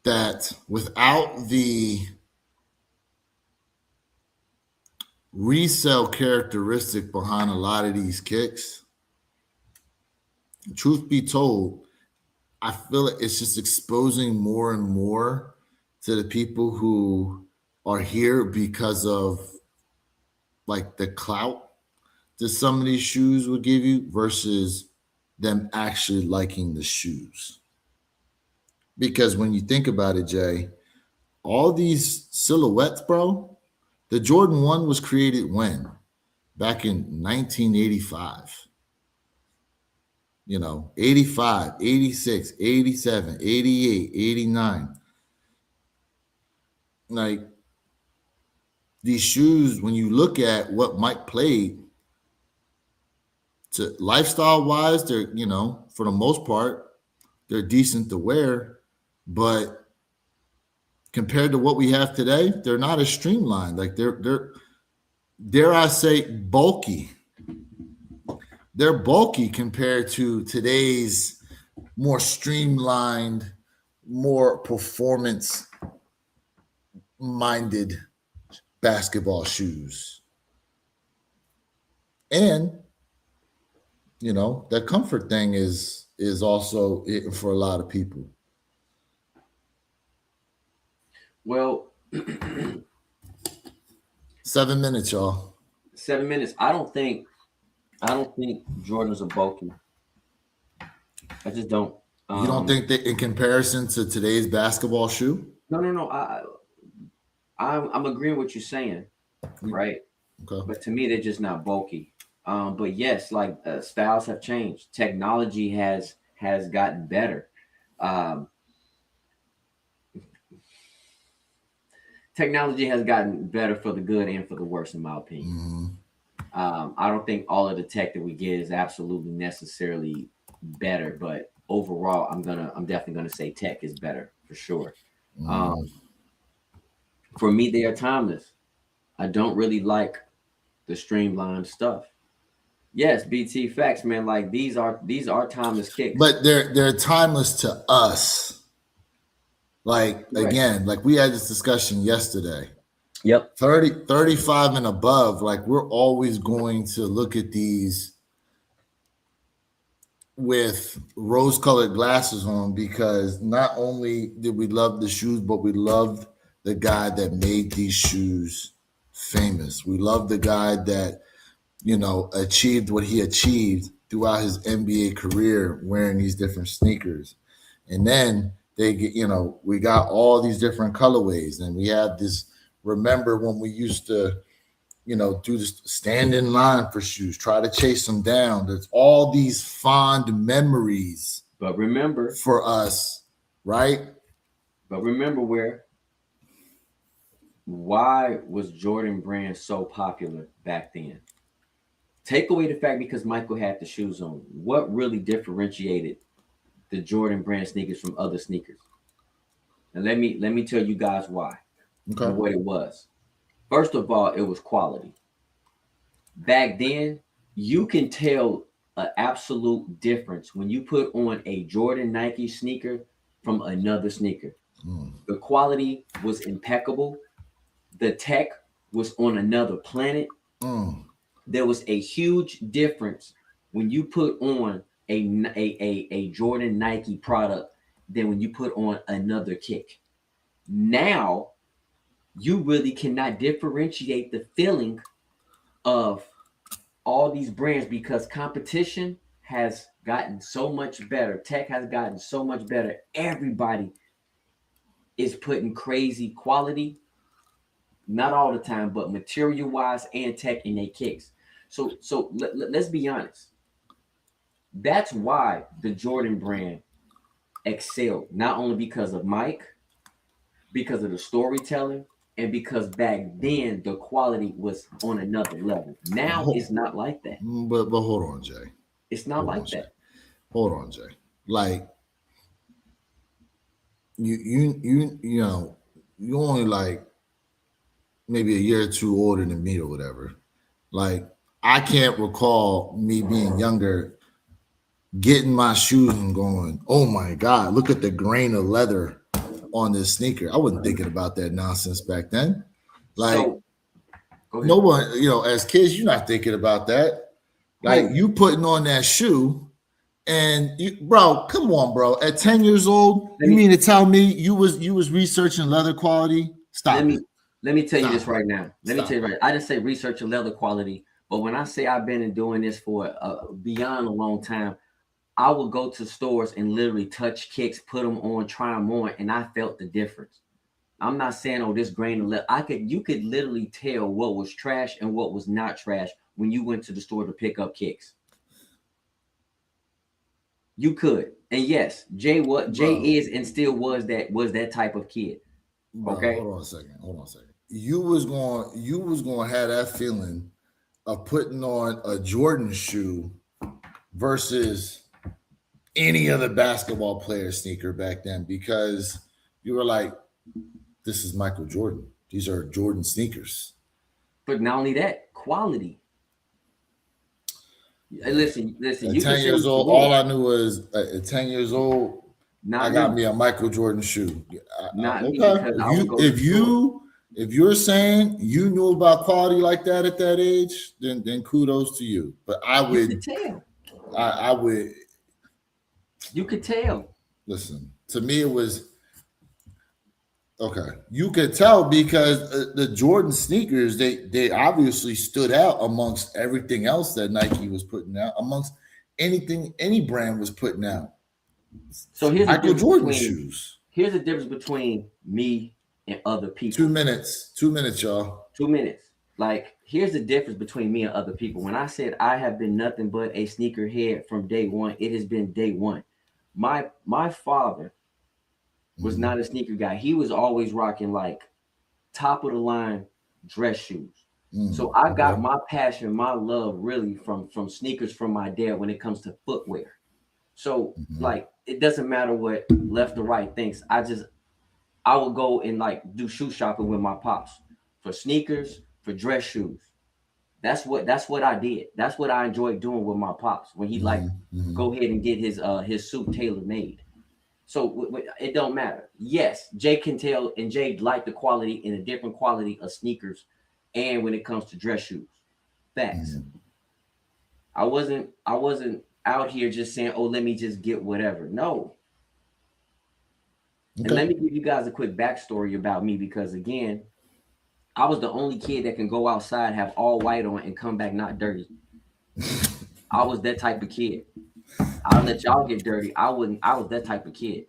A: that without the resale characteristic behind a lot of these kicks, truth be told, I feel like it's just exposing more and more to the people who are here because of like the clout that some of these shoes would give you versus them actually liking the shoes. Because when you think about it, Jay, all these silhouettes, bro, the Jordan 1 was created when? Back in 1985. 85, 86, 87, 88, 89. Like these shoes, when you look at what Mike played, to lifestyle wise, they're, for the most part, they're decent to wear, but compared to what we have today, they're not as streamlined. Like they're dare I say bulky. They're bulky compared to today's more streamlined, more performance minded basketball shoes. And that comfort thing is also it for a lot of people.
B: Well,
A: 7 minutes, y'all.
B: 7 minutes. I don't think Jordans are bulky. I just don't.
A: You don't think that in comparison to today's basketball shoe?
B: No. I'm agreeing with you saying, right?
A: Okay.
B: But to me, they're just not bulky. But yes, like styles have changed. Technology has gotten better. Technology has gotten better for the good and for the worse, in my opinion.
A: Mm-hmm.
B: I don't think all of the tech that we get is absolutely necessarily better, but overall, I'm definitely gonna say tech is better for sure.
A: Mm-hmm.
B: For me, they are timeless. I don't really like the streamlined stuff. Yes, BT facts, man. Like these are timeless kicks.
A: But they're timeless to us. Like again, like we had this discussion yesterday.
B: Yep.
A: 35 and above, like we're always going to look at these with rose-colored glasses on because not only did we love the shoes, but we loved the guy that made these shoes famous. We loved the guy that, achieved what he achieved throughout his NBA career wearing these different sneakers. And then they get, we got all these different colorways and we have this. Remember when we used to, do this, stand in line for shoes, try to chase them down. There's all these fond memories.
B: But remember,
A: for us, right?
B: But remember why was Jordan Brand so popular back then? Take away the fact because Michael had the shoes on. What really differentiated the Jordan Brand sneakers from other sneakers? And let me tell you guys why.
A: Okay.
B: And what it was. First of all, it was quality. Back then, you can tell an absolute difference when you put on a Jordan Nike sneaker from another sneaker. The quality was impeccable. The tech was on another planet. There was a huge difference when you put on a Jordan Nike product than when you put on another kick. Now, you really cannot differentiate the feeling of all these brands because competition has gotten so much better. Tech has gotten so much better. Everybody is putting crazy quality, not all the time, but material wise and tech in their kicks. So let's be honest. That's why the Jordan brand excelled, not only because of Mike, because of the storytelling, and because back then the quality was on another level. Now it's not like that.
A: But hold on, Jay.
B: It's not
A: Hold on,
B: like
A: Jay.
B: that.
A: Hold on, Jay. Like you know, you only like maybe a year or two older than me or whatever. Like I can't recall me being younger, getting my shoes and going, "Oh my God, look at the grain of leather on this sneaker." I wasn't thinking about that nonsense back then. Like
B: So go ahead.
A: no one, as kids, you're not thinking about that. Like
B: Who?
A: you putting on that shoe, and bro, come on, bro. At 10 years old,
B: Let
A: you
B: me
A: mean to tell me you was researching leather quality?
B: let
A: Stop
B: me
A: it.
B: let me tell you this
A: Stop it.
B: right now. Let me tell
A: Stop
B: you right. I didn't say research and leather quality, but when I say I've been in doing this for beyond a long time, I would go to stores and literally touch kicks, put them on, try them on, and I felt the difference. I'm not saying, oh, this grain of leather. You could literally tell what was trash and what was not trash when you went to the store to pick up kicks. You could, and yes, Jay
A: bro.
B: is and still was that type of kid.
A: Bro,
B: Okay,
A: hold on a second. Hold on a second. You was going to have that feeling of putting on a Jordan shoe versus any other basketball player sneaker back then because you were like, this is Michael Jordan. These are Jordan sneakers.
B: but not only that, quality. Listen.
A: At
B: You can
A: 10
B: say
A: years
B: what you
A: old, all
B: want.
A: I knew was at 10 years old, I
B: Not
A: got
B: me,
A: me a Michael Jordan shoe.
B: not me,
A: Okay.
B: because
A: If
B: I would
A: you
B: go to the
A: if
B: store.
A: you if you're saying you knew about quality like that at that age, then kudos to you. But I
B: You could
A: would
B: tell.
A: I would
B: You could tell.
A: listen. To me, it was okay. You could tell because the Jordan sneakers they obviously stood out amongst everything else that Nike was putting out, amongst anything any brand was putting out.
B: So
A: Michael Jordan shoes.
B: here's the difference between me and other
A: Two
B: people.
A: minutes. 2 minutes, y'all.
B: 2 minutes. Like, here's the difference between me and other people. When I said I have been nothing but a sneakerhead from day one, it has been day one. My father was
A: Mm-hmm.
B: not a sneaker guy. He was always rocking like top of the line dress shoes. So I got
A: Okay.
B: my passion, my love really from sneakers from my dad when it comes to footwear. So
A: Mm-hmm.
B: like it doesn't matter what left or right thinks. I would go and like do shoe shopping with my pops for sneakers, for dress shoes. That's what I did. That's what I enjoyed doing with my pops when he like
A: Mm-hmm.
B: go ahead and get his suit tailor made. So it don't matter. Yes, Jay can tell, and Jay liked the quality in a different quality of sneakers, and when it comes to dress shoes, facts.
A: Mm-hmm.
B: I wasn't out here just saying, oh, let me just get whatever. No. And
A: Okay.
B: let me give you guys a quick backstory about me because again, I was the only kid that can go outside, have all white on, and come back not dirty. I was that type of kid. I'll let y'all get dirty. I wouldn't. I was that type of kid.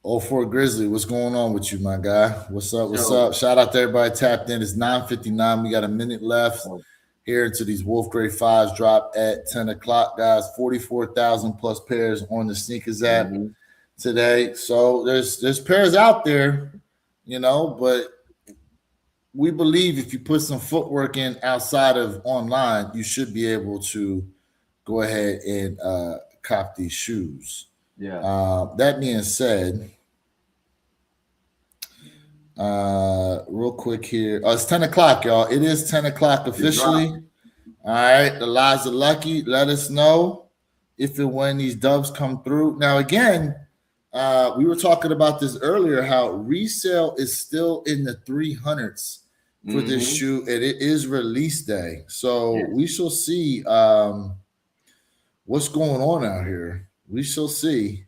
A: Oh, for Grizzly, what's going on with you, my guy? What's up? What's
B: So,
A: up? Shout out to everybody tapped in. It's 9:59. We got a minute left
B: so
A: here until these Wolf Grade Fives drop at 10 o'clock, guys. 44,000 plus pairs on the sneakers app
B: mhm.
A: today. So there's pairs out there, but we believe if you put some footwork in outside of online, you should be able to go ahead and cop these shoes.
B: Yeah.
A: That being said, real quick here. It's 10 o'clock, y'all. It is 10 o'clock
B: It
A: officially.
B: dropped.
A: All right. The lies are lucky. Let us know if and when these dubs come through. Now, again, we were talking about this earlier, how resale is still in the 300s for this
B: Mm-hmm.
A: shoe, and it is release day. So
B: Yes.
A: we shall see what's going on out here. We shall see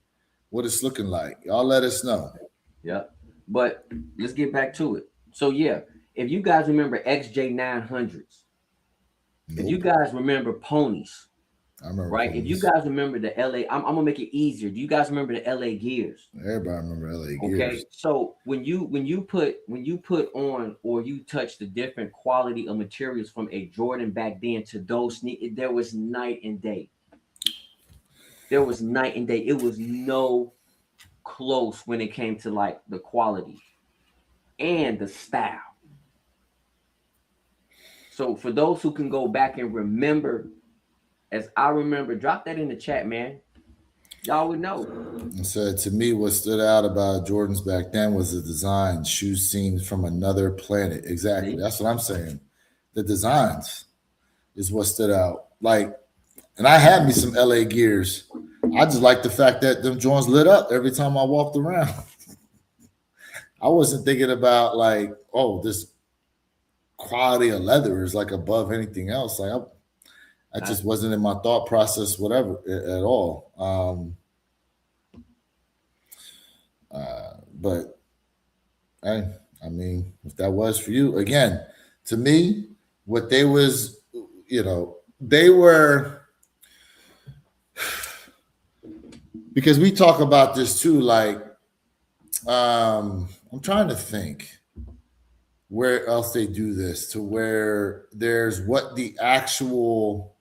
A: what it's looking like. Y'all let us know.
B: Yep. But let's get back to it. So yeah, if you guys remember XJ900s, if you
A: Nope.
B: guys remember ponies,
A: I remember
B: right? If you
A: ponies.
B: guys remember the LA, I'm gonna make it easier. Do you guys remember the LA Gears?
A: Everybody remember LA
B: Okay,
A: Gears.
B: so when you put on or you touch the different quality of materials from a Jordan back then to those there was night and day. there was night and day. It was no close when it came to like the quality and the style. So for those who can go back and remember, as I remember, drop that in the chat, man. Y'all would know.
A: And so to me, what stood out about Jordans back then was the design. Shoes seemed from another planet. Exactly.
B: See?
A: That's what I'm saying. The designs is what stood out. Like, and I had me some LA Gears. I just like the fact that them joints lit up every time I walked around. I wasn't thinking about like, oh, this quality of leather is like above anything else. Like I just wasn't in my thought process, whatever, at all. But I mean, if that was for you, again, to me, what they was, they were, because we talk about this too, like, I'm trying to think where else they do this, to where there's what the actual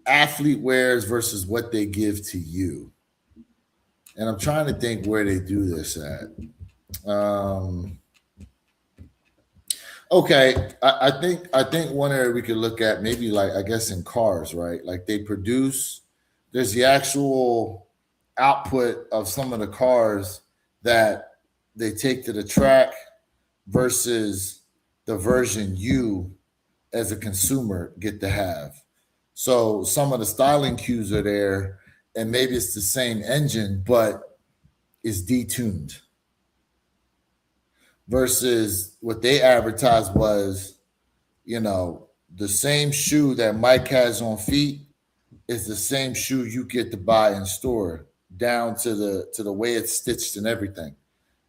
A: athlete wears versus what they give to you. And I'm trying to think where they do this at. Okay, I think one area we could look at, maybe, like, I guess in cars, right? Like they produce, there's the actual output of some of the cars that they take to the track versus the version you as a consumer get to have. So some of the styling cues are there, and maybe it's the same engine, but it's detuned. Versus what they advertised was, the same shoe that Mike has on feet is the same shoe you get to buy in store, down to the way it's stitched and everything.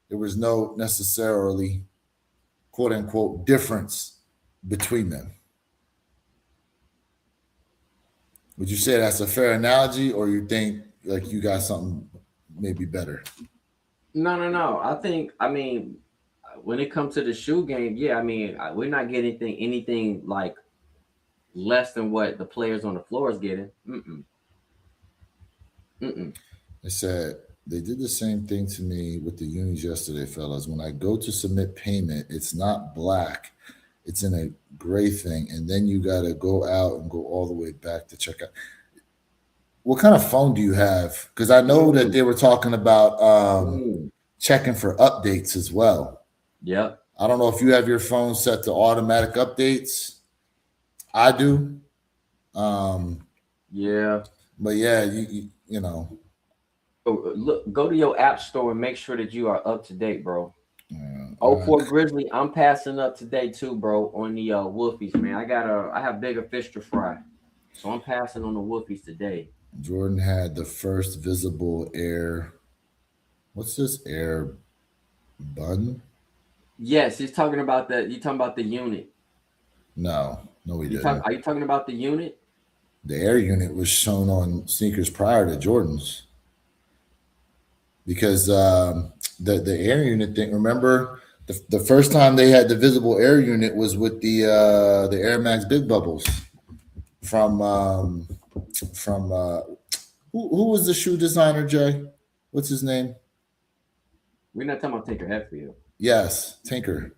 A: There was no necessarily quote unquote difference between them. Would you say that's a fair analogy, or you think like you got something maybe better?
B: No. I mean, when it comes to the shoe game, yeah, I mean, we're not getting anything like less than what the players on the floor is getting.
A: They said they did the same thing to me with the unis yesterday, fellas. When I go to submit payment, it's not black. It's in a gray thing, and then you got to go out and go all the way back to check out. What kind of phone do you have? Because I know that they were talking about checking for updates as well.
B: Yep.
A: I don't know if you have your phone set to automatic updates. I do.
B: Yeah.
A: But yeah, you know.
B: Look, go to your app store and make sure that you are up to date, bro. 04 Grizzly, I'm passing up today too, bro, on the Wolfies, man. I have bigger fish to fry. So I'm passing on the Wolfies today.
A: Jordan had the first visible air. What's this air button?
B: Yes, he's talking about that. You talking about the unit?
A: No, we didn't.
B: Are you talking about the unit?
A: The air unit was shown on sneakers prior to Jordans, because the air unit thing. Remember, the first time they had the visible air unit was with the Air Max Big Bubbles from who was the shoe designer, Jay? What's his name?
B: We're not talking about Tinker Hatfield.
A: Yes, Tinker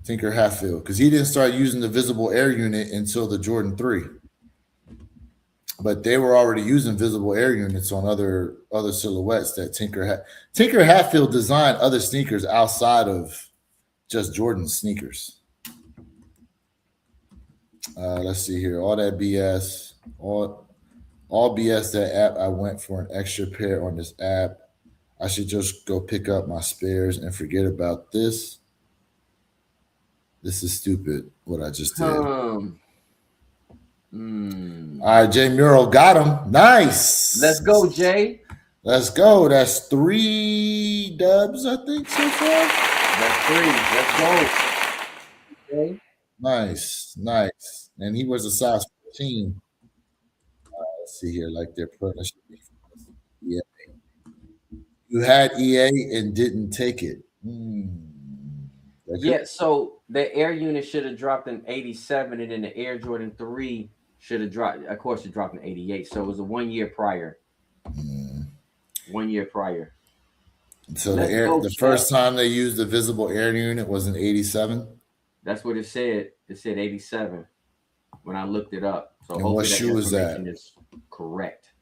A: Hatfield, because he didn't start using the visible air unit until the Jordan 3. But they were already using visible air units on other silhouettes that Tinker Hatfield designed other sneakers outside of just Jordan's sneakers. Let's see here. All that BS, all BS. That app, I went for an extra pair on this app. I should just go pick up my spares and forget about this. This is stupid, what I just did. All right, Jay Muro got him. Nice.
B: Let's go, Jay.
A: Let's go. That's 3 dubs, I think, so far.
B: That's 3. Let's go.
A: Nice. And he was a size 14. Let's see here, like they're putting. Yeah. You had EA and didn't take it.
B: Yeah, so the Air unit should have dropped an 87, and then the Air Jordan 3 Should have dropped. Of course, it dropped in '88, so it was a 1 year prior. 1 year prior.
A: So
B: Let's go,
A: the
B: Chuck.
A: first time they used the visible air unit was in '87.
B: That's what it said. It said '87 when I looked it up. So
A: And
B: hopefully
A: what
B: that
A: shoe is that?
B: information is correct.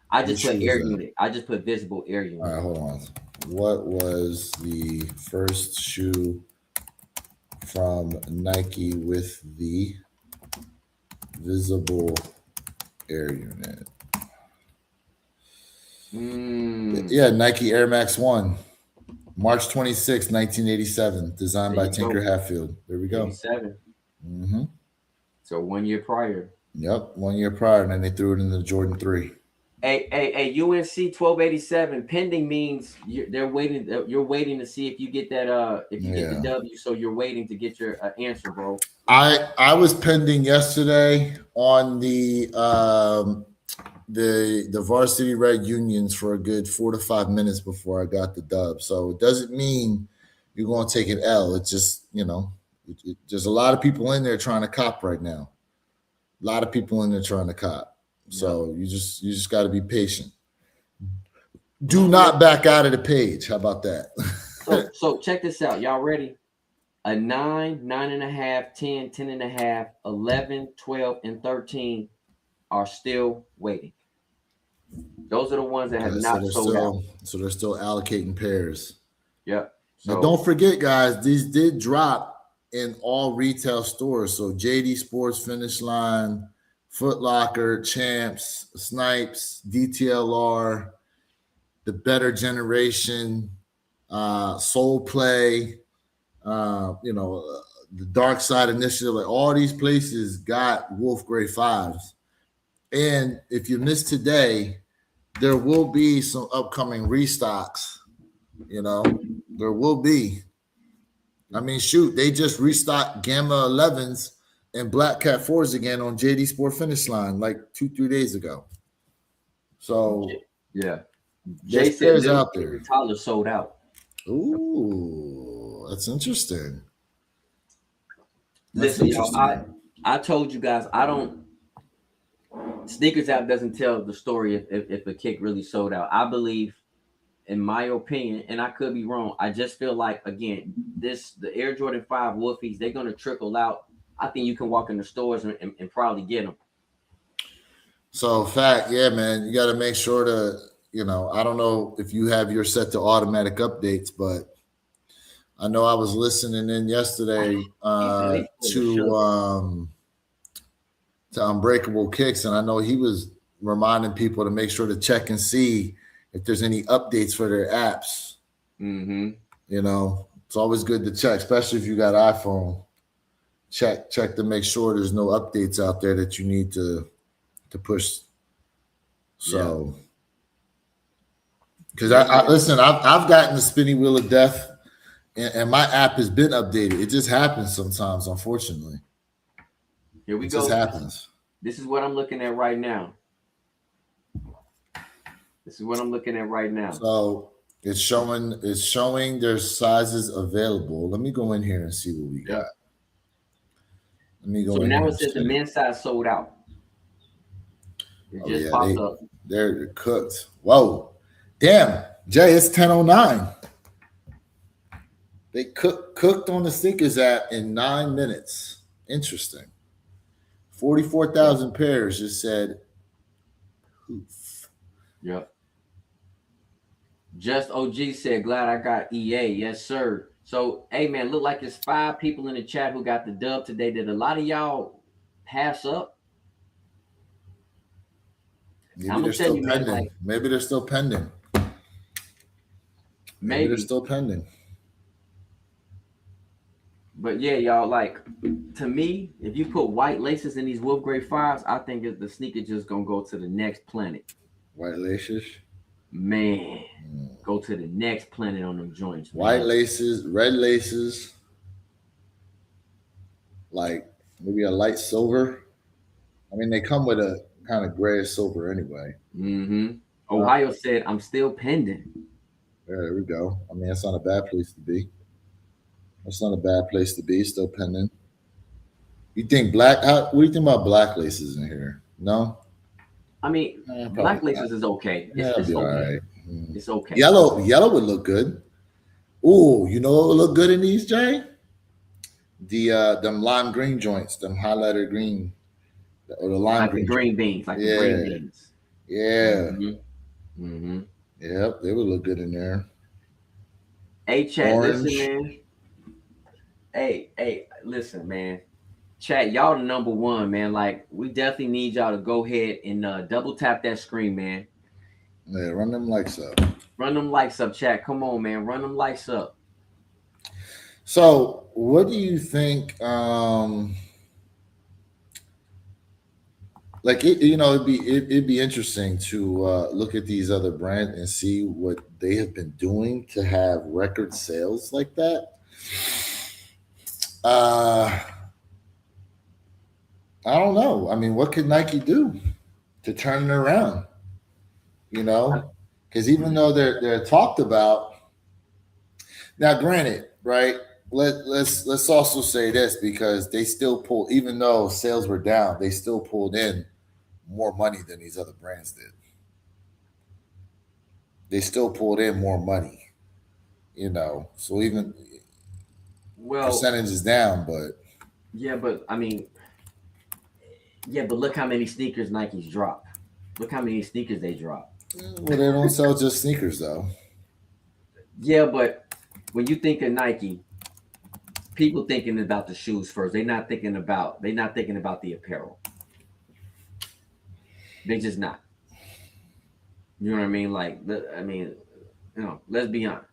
B: I just
A: What
B: put
A: shoe is
B: air
A: that?
B: unit. I just put visible air unit.
A: All right, hold on. What was the first shoe from Nike with the visible air unit? Yeah, Nike Air Max 1. March 26, 1987. Designed by Tinker Hatfield. There we go.
B: 87.
A: Mm-hmm.
B: So 1 year prior.
A: Yep, 1 year prior, and then they threw it in the Jordan 3.
B: Hey, UNC 1287 pending means they're waiting. You're waiting to see if you get that. If you get the W, so you're waiting to get your answer, bro.
A: I was pending yesterday on the Varsity Red Unions for a good 4 to 5 minutes before I got the dub. So it doesn't mean you're going to take an L. It's just, there's a lot of people in there trying to cop right now. A lot of people in there trying to cop. So you just got to be patient. Do not back out of the page. How about that?
B: so check this out. Y'all ready? A 9, 9.5, 10, 10.5, 11, 12, and 13 are still waiting. Those are the ones that have not sold out.
A: So they're still allocating pairs.
B: Yep.
A: So, now don't forget, guys, these did drop in all retail stores. So JD Sports, Finish Line, Foot Locker, Champs, Snipes, DTLR, The Better Generation, Soul Play, the Dark Side Initiative. Like all these places got Wolf Gray 5s. And if you missed today, there will be some upcoming restocks. There will be. I mean, shoot, they just restocked Gamma 11s and Black Cat 4s again on JD Sport Finish Line like 2-3 days ago. So
B: yeah,
A: there's pairs out there.
B: Tyler sold out.
A: Ooh, that's interesting.
B: Listen, y'all, I told you guys Sneakers App doesn't tell the story if a kick really sold out. I believe, in my opinion, and I could be wrong, I just feel like, again, the Air Jordan 5 Wolfies, they're going to trickle out. I think you can walk in the stores and probably get them. So,
A: fact, yeah, man, you got to make sure to, I don't know if you have your set to automatic updates, but I know I was listening in yesterday to Unbreakable Kicks, and I know he was reminding people to make sure to check and see if there's any updates for their apps.
B: Mm-hmm.
A: It's always good to check, especially if you got iPhone. Check to make sure there's no updates out there that you need to push. So, because listen, I've gotten the spinning wheel of death, and my app has been updated. It just happens sometimes, unfortunately.
B: Here we go.
A: It just happens.
B: This is what I'm looking at right now.
A: So it's showing there's sizes available. Let me go in here and see what we got. Let me go.
B: So now it says the men's size sold out. It just popped up.
A: They're cooked. Whoa, damn, Jay, it's 10:09. They cooked on the Sneakers app in 9 minutes. Interesting. 44,000 pairs just said poof.
B: Yep. Just OG said, glad I got EA. Yes, sir. So, hey, man, look like there's 5 people in the chat who got the dub today. Did a lot of y'all pass up?
A: Maybe they're still pending. Maybe they're still pending. Maybe they're still pending.
B: But yeah, y'all, like, to me, if you put white laces in these Wolf Gray 5s, I think the sneaker just gonna go to the next planet.
A: White laces?
B: Man, go to the next planet on them joints.
A: White laces, red laces, like maybe a light silver. I mean, they come with a kind of grayish silver anyway.
B: Mm-hmm. Ohio said, I'm still pending.
A: There we go. I mean, that's not a bad place to be. That's not a bad place to be. Still pending. You think black? What do you think about black laces in here? No,
B: I mean,
A: probably
B: black
A: not.
B: laces is okay.
A: Yeah, it'll
B: It's
A: be all
B: okay.
A: right. Mm.
B: It's okay.
A: Yellow would look good. Ooh, you know what would look good in these, Jay? Them lime green joints, them highlighter green or the lime
B: Like the
A: green
B: green
A: joints.
B: beans, like the green
A: Yeah,
B: beans.
A: yeah,
B: Mm-hmm. Mm-hmm.
A: yep. They would look good in there.
B: Hey, chat, listen,
A: Orange.
B: man. Hey, listen, man. Chat, y'all the number one, man. Like, we definitely need y'all to go ahead and double tap that screen, man.
A: Yeah, run them lights up.
B: Run them lights up, chat. Come on, man. Run them lights up.
A: So, what do you think? Like it'd be interesting to look at these other brands and see what they have been doing to have record sales like that. Uh, I don't know. I mean, what could Nike do to turn it around? You know, because even though they're talked about now, granted, right? Let's also say this because they still pull, even though sales were down, they still pulled in more money than these other brands did. They still pulled in more money, So even
B: Well,
A: percentage is down, but
B: yeah, but I mean, yeah, but look how many sneakers Nike's drop. Look how many sneakers they drop.
A: well, they don't sell just sneakers though.
B: Yeah, but when you think of Nike, people thinking about the shoes first. They're not thinking about the apparel. They just not. You know what I mean? Like, I mean, let's be honest.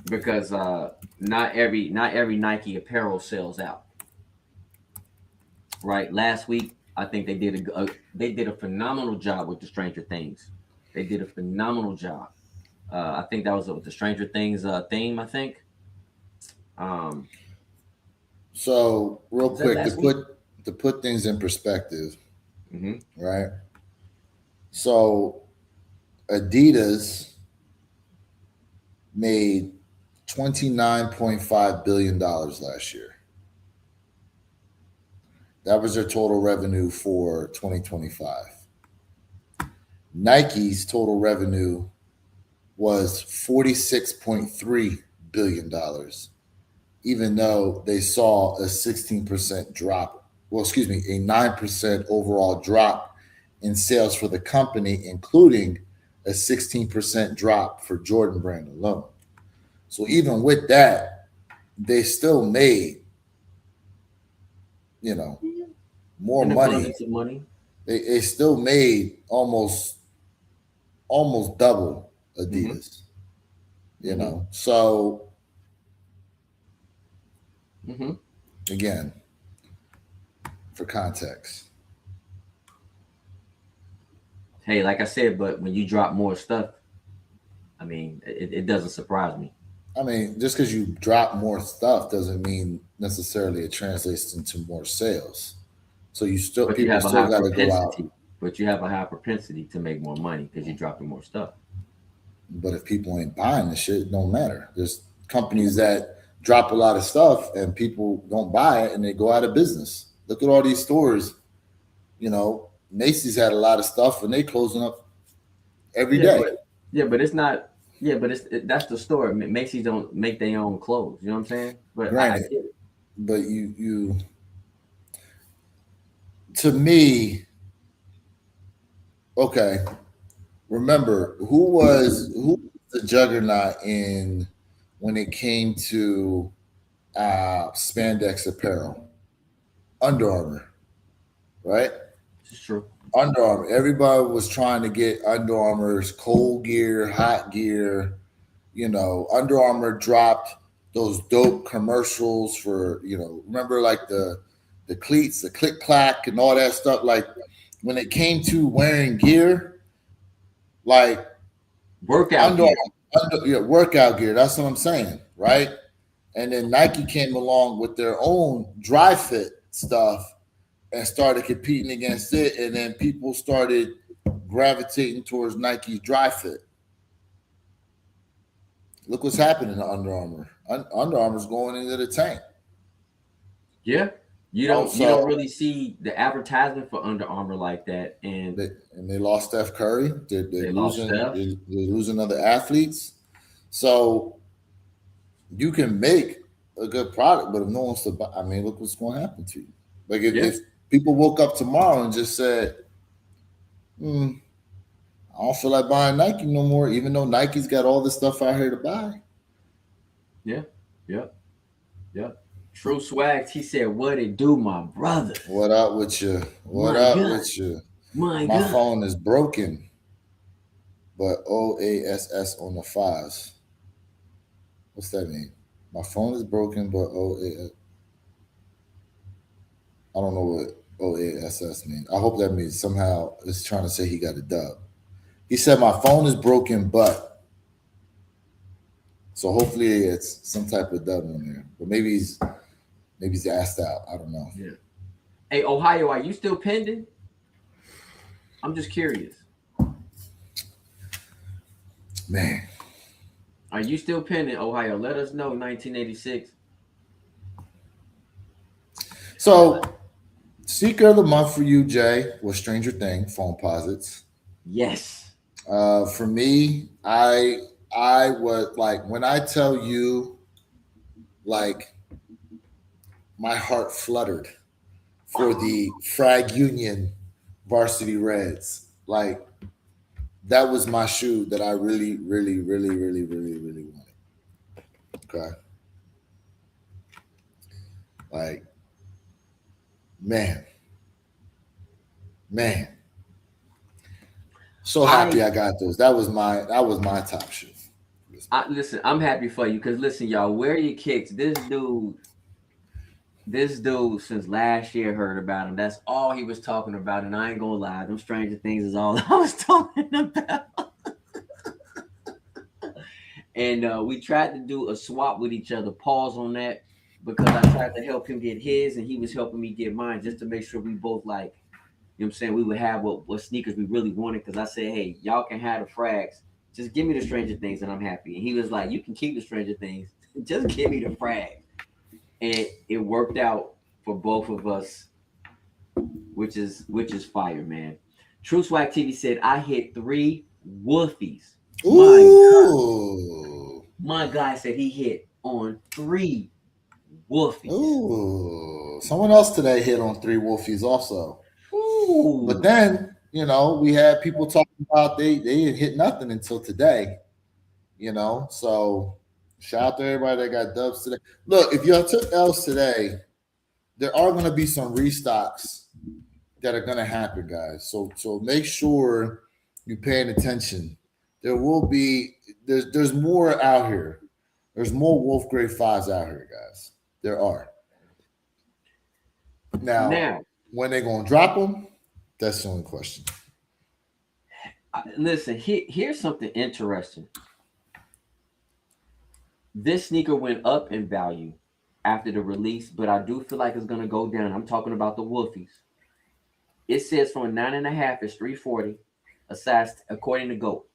B: Because not every Nike apparel sells out. Right? Last week, I think they did a phenomenal job with the Stranger Things. They did a phenomenal job. I think that was the Stranger Things theme. I think. Um,
A: So real
B: was that
A: quick
B: last week?
A: to put things in perspective,
B: Mm-hmm.
A: right? So Adidas made $29.5 billion last year. That was their total revenue for 2025. Nike's total revenue was $46.3 billion, even though they saw a 16% drop. Well, excuse me, a 9% overall drop in sales for the company, including a 16% drop for Jordan brand alone. So even with that, they still made, more
B: An
A: money.
B: abundance of money.
A: They still made almost double
B: Mm-hmm.
A: Adidas,
B: Mm-hmm.
A: So
B: Mm-hmm.
A: again, for context.
B: Hey, like I said, but when you drop more stuff, I mean, it doesn't surprise me.
A: I mean, just because you drop more stuff doesn't mean necessarily it translates into more sales. So
B: But you
A: people
B: have a
A: still
B: high
A: got to go out.
B: propensity. But you have a high propensity to make more money because you're dropping more stuff.
A: But if people ain't buying the shit, it don't matter. There's companies that drop a lot of stuff and people don't buy it and they go out of business. Look at all these stores. Macy's had a lot of stuff and they closing up every
B: Yeah,
A: day.
B: but it's not. Yeah, but that's the store. Macy's don't make their own clothes. You know what I'm saying? But I
A: Granted,
B: get it.
A: but you to me, okay. Remember who was the juggernaut in when it came to spandex apparel? Under Armour, right?
B: It's true.
A: Under Armour. Everybody was trying to get Under Armour's cold gear, hot gear. Under Armour dropped those dope commercials for, remember like the cleats, the click clack, and all that stuff. Like when it came to wearing gear, like
B: Workout gear.
A: Workout gear. That's what I'm saying, right? And then Nike came along with their own dry fit stuff and started competing against it, and then people started gravitating towards Nike's dry fit. Look what's happening to Under Armour. Under Armour's going into the tank.
B: Yeah. You don't really see the advertisement for Under Armour like that. And
A: They lost Steph Curry. They're
B: they lost
A: losing.
B: Steph.
A: They're losing other athletes. So you can make a good product, but if no one's to buy, I mean, look what's going to happen to you. Like if people woke up tomorrow and just said, I don't feel like buying Nike no more, even though Nike's got all this stuff out here to buy.
B: Yeah. True Swags, he said, "What it do, my brother?
A: What up with you? What
B: My
A: up
B: God.
A: with you?
B: My
A: My
B: God.
A: phone is broken, but OASS on the fives. What's that mean? My phone is broken, but OASS. I don't know what OASS means. I hope that means somehow it's trying to say he got a dub. He said my phone is broken, but so hopefully it's some type of dub in there. But maybe he's asked out. I don't know.
B: Yeah. Hey, Ohio, are you still pending? I'm just curious.
A: Man.
B: Are you still pending, Ohio? Let us know, 1986.
A: So, Seeker of the month for you, Jay, was Stranger Thing, Phone Posits.
B: Yes.
A: For me, I was like, when I tell you, like, my heart fluttered for the Frag Union Varsity Reds. Like, that was my shoe that I really, really, really, really, really, really wanted. Okay. Like, man. So happy I got those. That was my top shoe.
B: Listen, I'm happy for you because listen, y'all, wear your kicks. This dude, since last year heard about him. That's all he was talking about, and I ain't gonna lie, them Stranger Things is all I was talking about. And we tried to do a swap with each other. Pause on that because I tried to help him get his, and he was helping me get mine, just to make sure we both like. You know what I'm saying? We would have what sneakers we really wanted. Because I said, hey, y'all can have the frags. Just give me the Stranger Things and I'm happy. And he was like, you can keep the Stranger Things. Just give me the frag. And it worked out for both of us, which is fire, man. True Swag TV said, I hit 3 Wolfies.
A: Ooh.
B: My guy said he hit on 3 Wolfies.
A: Ooh. Someone else today hit on 3 Wolfies also.
B: Ooh.
A: But then, we had people talking about they didn't hit nothing until today. So shout out to everybody that got dubs today. Look, if y'all took L's today, there are going to be some restocks that are going to happen, guys. So make sure you're paying attention. There will be there's more out here. There's more Wolf Grade 5s out here, guys. There are. Now when they're going to drop them, that's the only question.
B: Listen, here's something interesting. This sneaker went up in value after the release, but I do feel like it's going to go down. I'm talking about the Wolfies. It says from a 9.5 is 340, a size, according to GOAT.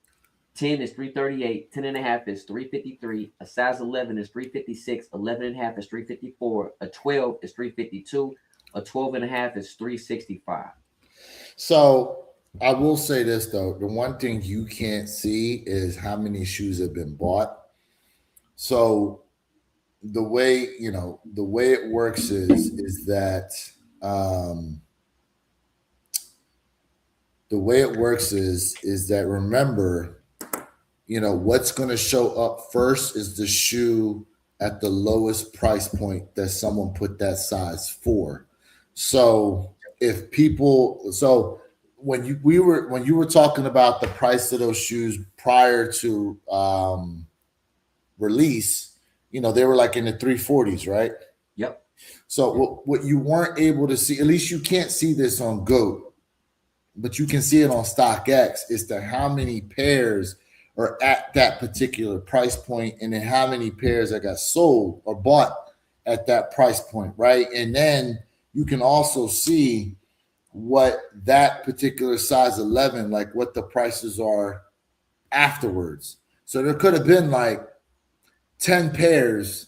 B: 10 is 338, 10.5 is 353, a size 11 is 356, 11.5 is 354, a 12 is 352, a 12.5 is 365.
A: So I will say this though, the one thing you can't see is how many shoes have been bought. So the way it works is that remember, what's going to show up first is the shoe at the lowest price point that someone put that size for. So when you were talking about the price of those shoes prior to release, they were like in the 340s, right?
B: Yep.
A: So what you weren't able to see, at least you can't see this on GOAT, but you can see it on StockX, is to how many pairs are at that particular price point, and then how many pairs that got sold or bought at that price point, right? And then you can also see what that particular size 11, like what the prices are afterwards. So there could have been like 10 pairs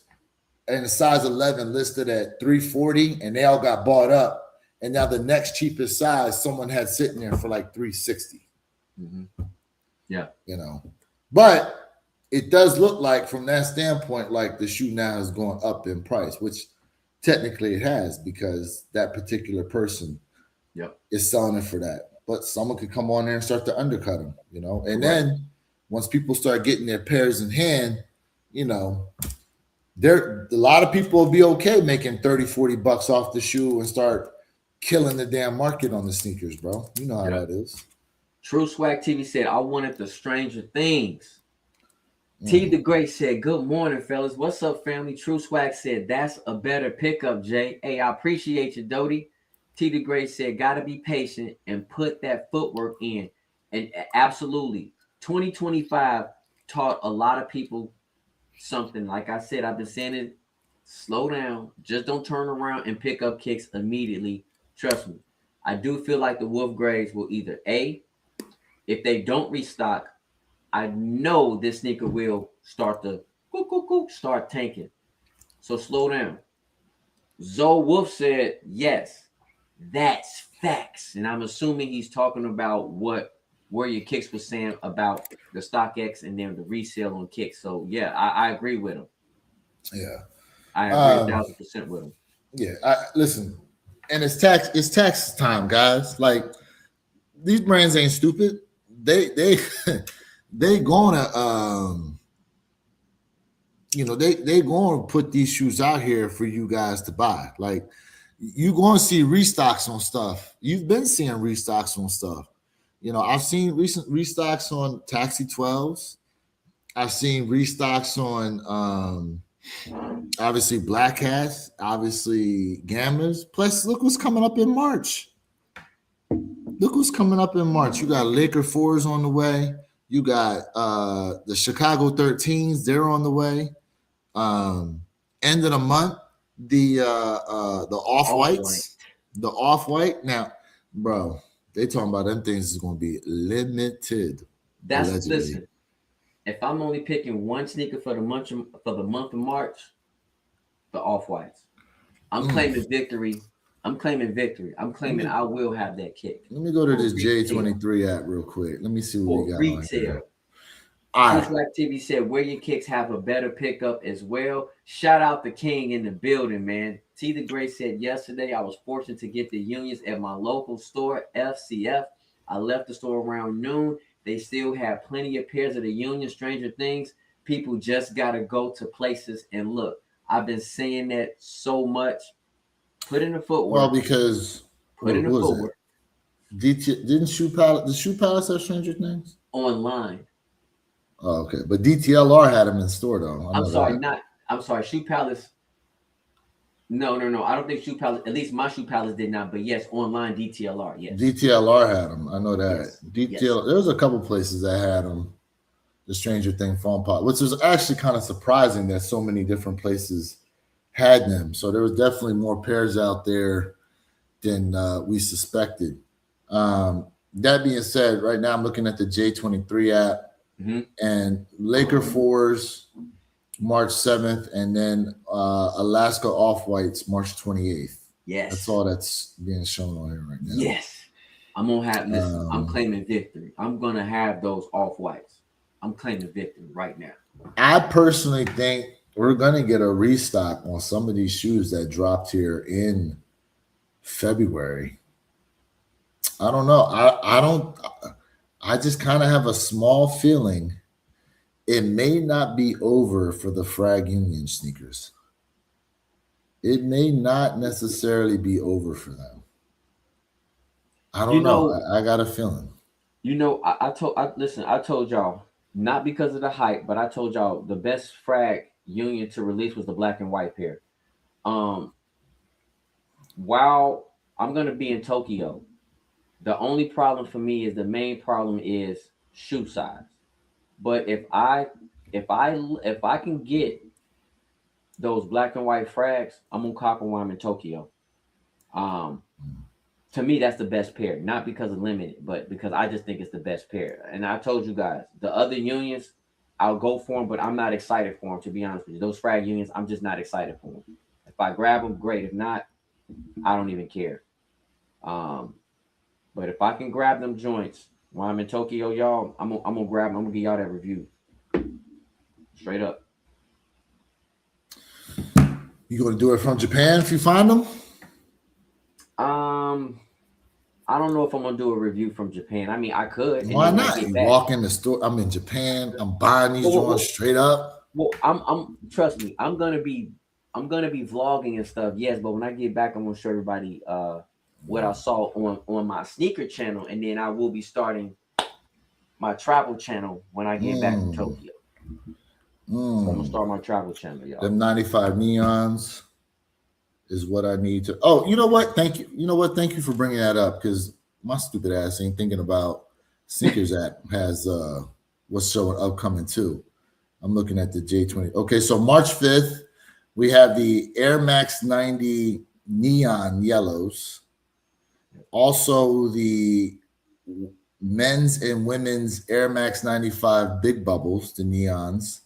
A: and a size 11 listed at 340, and they all got bought up. And now the next cheapest size someone had sitting there for like 360.
B: Mm-hmm. Yeah.
A: You know, but it does look like from that standpoint, like the shoe now has gone up in price, which technically it has because that particular person is selling it for that. But someone could come on there and start to undercut them, you know. And then once people start getting their pairs in hand, you know, a lot of people will be okay making 30, 40 bucks off the shoe and start killing the damn market on the sneakers, bro. You know how that is.
B: True Swag TV said, I wanted the Stranger Things. T the Great said, good morning, fellas. What's up, family? True Swag said, that's a better pickup, Jay. Hey, I appreciate you, Doty. T the Great said, gotta be patient and put that footwork in. And absolutely, 2025 taught a lot of people something. Like I said, I've been saying it, slow down. Just don't turn around and pick up kicks immediately. Trust me. I do feel like the Wolf Grays will either A, if they don't restock, I know this sneaker will start to start tanking. So slow down. Zoe Wolf said, yes, that's facts. And I'm assuming he's talking about where your kicks was saying about the StockX and then the resale on kicks. So yeah, I agree with him.
A: Yeah.
B: I agree 1,000% with him.
A: Yeah. Listen, and it's tax time, guys. Like these brands ain't stupid. They gonna they gonna put these shoes out here for you guys to buy. Like you gonna see restocks on stuff. You've been seeing restocks on stuff. You know, I've seen recent restocks on Taxi 12s. I've seen restocks on obviously Black Hats, obviously Gammas. Plus, look what's coming up in March. Look what's coming up in March. You got Laker 4s on the way. You got the Chicago 13s. They're on the way. End of the month, the Off-Whites. The Off-White. Now, bro, they talking about them things is going to be limited.
B: That's allegedly. Listen. If I'm only picking one sneaker for the month of March, the Off-Whites. I'm claiming victory. I'm claiming I will have that kick.
A: Let me go to this J23 app real quick. Let me see what we got. Retail.
B: All right. TV said, where your kicks have a better pickup as well. Shout out the King in the building, man. T the Great said, yesterday I was fortunate to get the Unions at my local store, FCF. I left the store around noon. They still have plenty of pairs of the Union Stranger Things. People just got to go to places and look. I've been saying that so much. Put in the footwork.
A: Well, because
B: put in the footwork.
A: Didn't Shoe Palace? The Shoe Palace have Stranger Things
B: online?
A: Oh, okay, but DTLR had them in store though.
B: I'm sorry. Shoe Palace. No. I don't think Shoe Palace. At least my Shoe Palace did not. But yes, online DTLR. Yes.
A: DTLR had them. I know that.
B: Yes.
A: There was a couple places that had them. The Stranger Thing foam pot, which was actually kind of surprising that so many different places had them. So there was definitely more pairs out there than we suspected. That being said, right now I'm looking at the J23 app and Laker 4s March 7th, and then Alaska Off-Whites March 28th.
B: Yes.
A: That's all that's being shown on here right now.
B: Yes. I'm going to have this. I'm claiming victory. I'm going to have those Off-Whites. I'm claiming victory right now. I
A: personally think we're going to get a restock on some of these shoes that dropped here in February. I don't know. I just kind of have a small feeling it may not be over for the Frag Union sneakers. It may not necessarily be over for them. I don't know. I got a feeling.
B: I told y'all, not because of the hype, but I told y'all the best Frag Union to release was the black and white pair. While I'm going to be in Tokyo, the only problem for me is the main problem is shoe size. But if I can get those black and white Frags, I'm gonna cop them while I'm in Tokyo. To me, that's the best pair, not because of limited, but because I just think it's the best pair. And I told you guys, the other Unions, I'll go for them, but I'm not excited for them, to be honest with you. Those frag unions, I'm just not excited for them. If I grab them, great. If not, I don't even care. But if I can grab them joints while I'm in Tokyo, y'all, I'm gonna grab them. I'm gonna give y'all that review. Straight up.
A: You gonna do it from Japan if you find them?
B: I don't know if I'm gonna do a review from Japan. I mean, I could.
A: Why not? You walk in the store. I'm in Japan. I'm buying these joints straight up.
B: Well, I'm trust me. I'm gonna be vlogging and stuff. Yes, but when I get back, I'm gonna show everybody what I saw on my sneaker channel, and then I will be starting my travel channel when I get back to Tokyo. So I'm gonna start my travel channel, y'all.
A: Them 95 neons is what I need to. Oh, you know what? Thank you. You know what? Thank you for bringing that up, because my stupid ass ain't thinking about Sneakers app has what's showing upcoming too. I'm looking at the J20. Okay, so March 5th, we have the Air Max 90 neon yellows. Also, the men's and women's Air Max 95 big bubbles, the neons.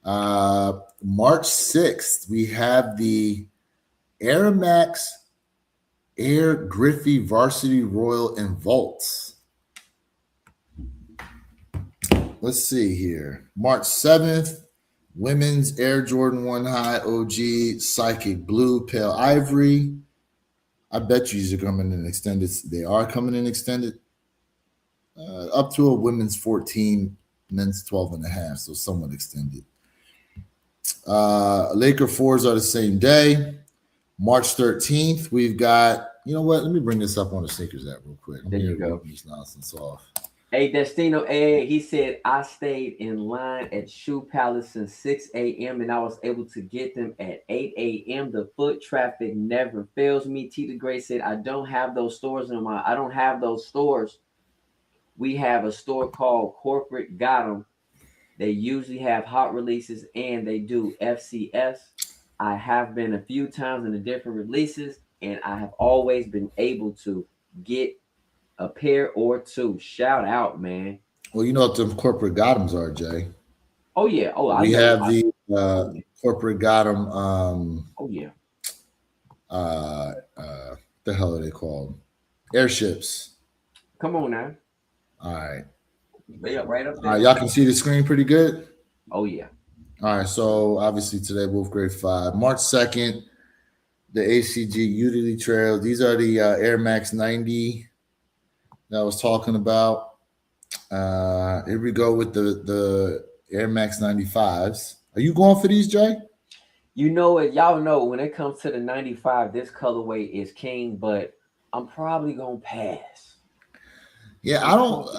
A: March 6th, we have the Air Max Air Griffey Varsity Royal and Volts. Let's see here. March 7th, women's Air Jordan 1 High OG Psychic Blue Pale Ivory. I bet you these are coming in extended. They are coming in extended. Up to a women's 14, men's 12 and a half, so somewhat extended. Laker 4s are the same day. March 13th, we've got, you know what? Let me bring this up on the Sneakers app real quick.
B: There you go.
A: This nonsense off.
B: Hey, Destino, he said, I stayed in line at Shoe Palace since 6 a.m. and I was able to get them at 8 a.m. The foot traffic never fails me. Tita Gray said, I don't have those stores in my, I don't have those stores. We have a store called Corporate Got 'em. They usually have hot releases and they do FCS. I have been a few times in the different releases and I have always been able to get a pair or two. Shout out, man.
A: Well, you know what the Corporate Gotham's are, Jay.
B: Oh, yeah. Oh,
A: we have the Corporate Gotham.
B: Oh, yeah.
A: The hell are they called? Airships.
B: Come on now.
A: All right.
B: Right up there.
A: All right, y'all can see the screen pretty good?
B: Oh, yeah.
A: All right, so obviously today, Wolf Grade 5. March 2nd, the ACG Utility Trail. These are the Air Max 90 that I was talking about. Here we go with the Air Max 95s. Are you going for these, Jay?
B: You know it. Y'all know when it comes to the 95, this colorway is king, but I'm probably going to pass.
A: Yeah, I don't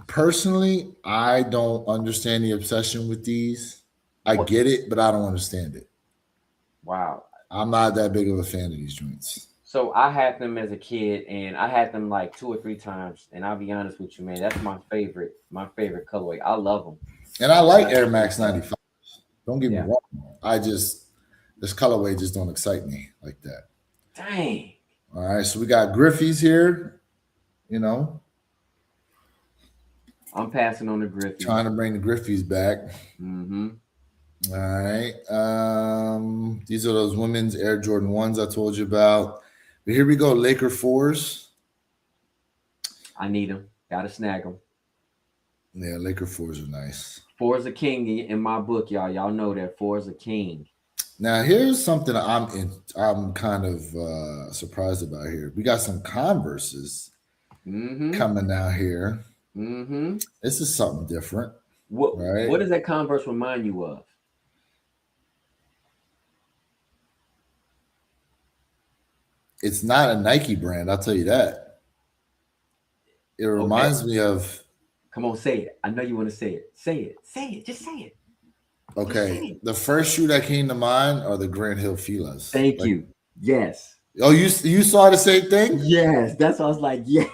A: personally, I don't understand the obsession with these. I get it, but I don't understand it.
B: Wow.
A: I'm not that big of a fan of these joints.
B: So I had them as a kid, and I had them like 2 or 3 times. And I'll be honest with you, man, that's my favorite colorway. I love them.
A: And I like Air Max 95. Don't get me wrong. This colorway just don't excite me like that.
B: Dang.
A: All right, so we got Griffey's here. You know,
B: I'm passing on the Griffey.
A: Trying to bring the Griffey's back.
B: Mm-hmm.
A: All right. These are those women's Air Jordan 1s I told you about. But here we go, Laker 4s.
B: I need them. Gotta snag them.
A: Yeah, Laker 4s are nice.
B: 4 is a king in my book, y'all. Y'all know that 4 is a king.
A: Now, here's something I'm kind of surprised about here. We got some Converses coming out here.
B: Mm-hmm.
A: This is something different.
B: What does that Converse remind you of?
A: It's not a Nike brand, I'll tell you that. It reminds me of.
B: Come on, say it. I know you want to say it. Say it. Say it. Just say it.
A: Okay. The first shoe that came to mind are the Grant Hill Filas.
B: Thank you. Yes.
A: Oh, you saw the same thing?
B: Yes. That's what I was like, yeah.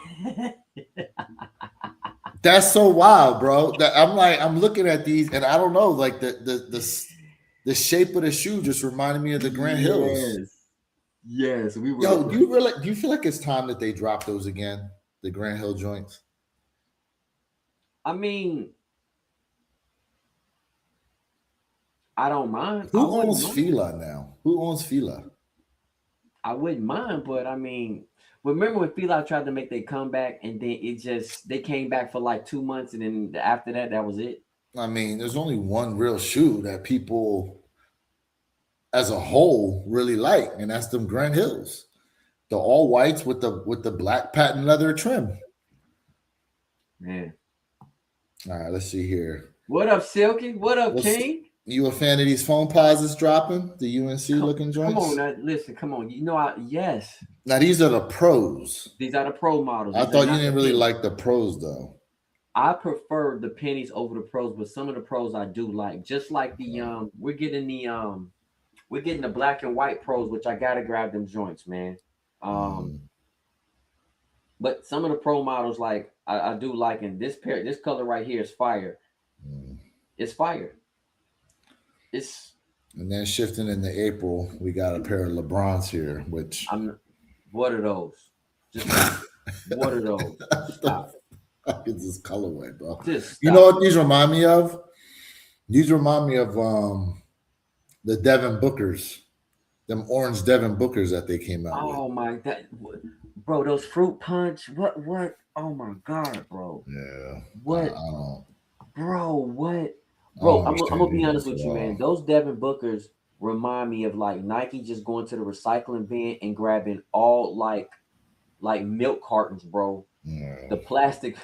A: That's so wild, bro. I'm looking at these and I don't know, like the shape of the shoe just reminded me of the Grant Hills.
B: Yes, we were.
A: Yo, do you feel like it's time that they drop those again, the Grant Hill joints?
B: I mean, I don't mind. I
A: Who
B: wouldn't
A: owns
B: mind.
A: Fila now? Who owns Fila?
B: I wouldn't mind, but I mean, remember when Fila tried to make their comeback and then they came back for like 2 months and then after that, that was it.
A: I mean, there's only one real shoe that people as a whole really like, and that's them Grand Hills. The all whites with the black patent leather trim.
B: Man.
A: All right, let's see here.
B: What up, Silky? What up,
A: What's,
B: King?
A: you a fan of these phone posits dropping? The UNC looking joints?
B: Come on, now, listen, come on. You know, yes.
A: Now these are the pros.
B: These are the pro models.
A: I
B: These
A: thought
B: are
A: you
B: not
A: didn't
B: the
A: really
B: pennies.
A: like the pros though.
B: I prefer the pennies over the pros, but some of the pros I do like. Just like the we're getting the black and white pros, which I gotta grab them joints, man. But some of the pro models, like I do like, and this color right here is fire. It's fire.
A: And then shifting into April, we got a pair of LeBrons here, which
B: what are those? Just stop. What are those? Stop.
A: It's this colorway, bro.
B: Just
A: you know what these remind me of? These remind me of the Devin Bookers, them orange Devin Bookers that they came out with.
B: Oh my god, bro, those fruit punch. What? Oh my god, bro.
A: Yeah.
B: What?
A: I don't.
B: Bro, what? Bro, I'm gonna be honest with you, man. Those Devin Bookers remind me of like Nike just going to the recycling bin and grabbing all like milk cartons, bro.
A: Yeah.
B: The plastic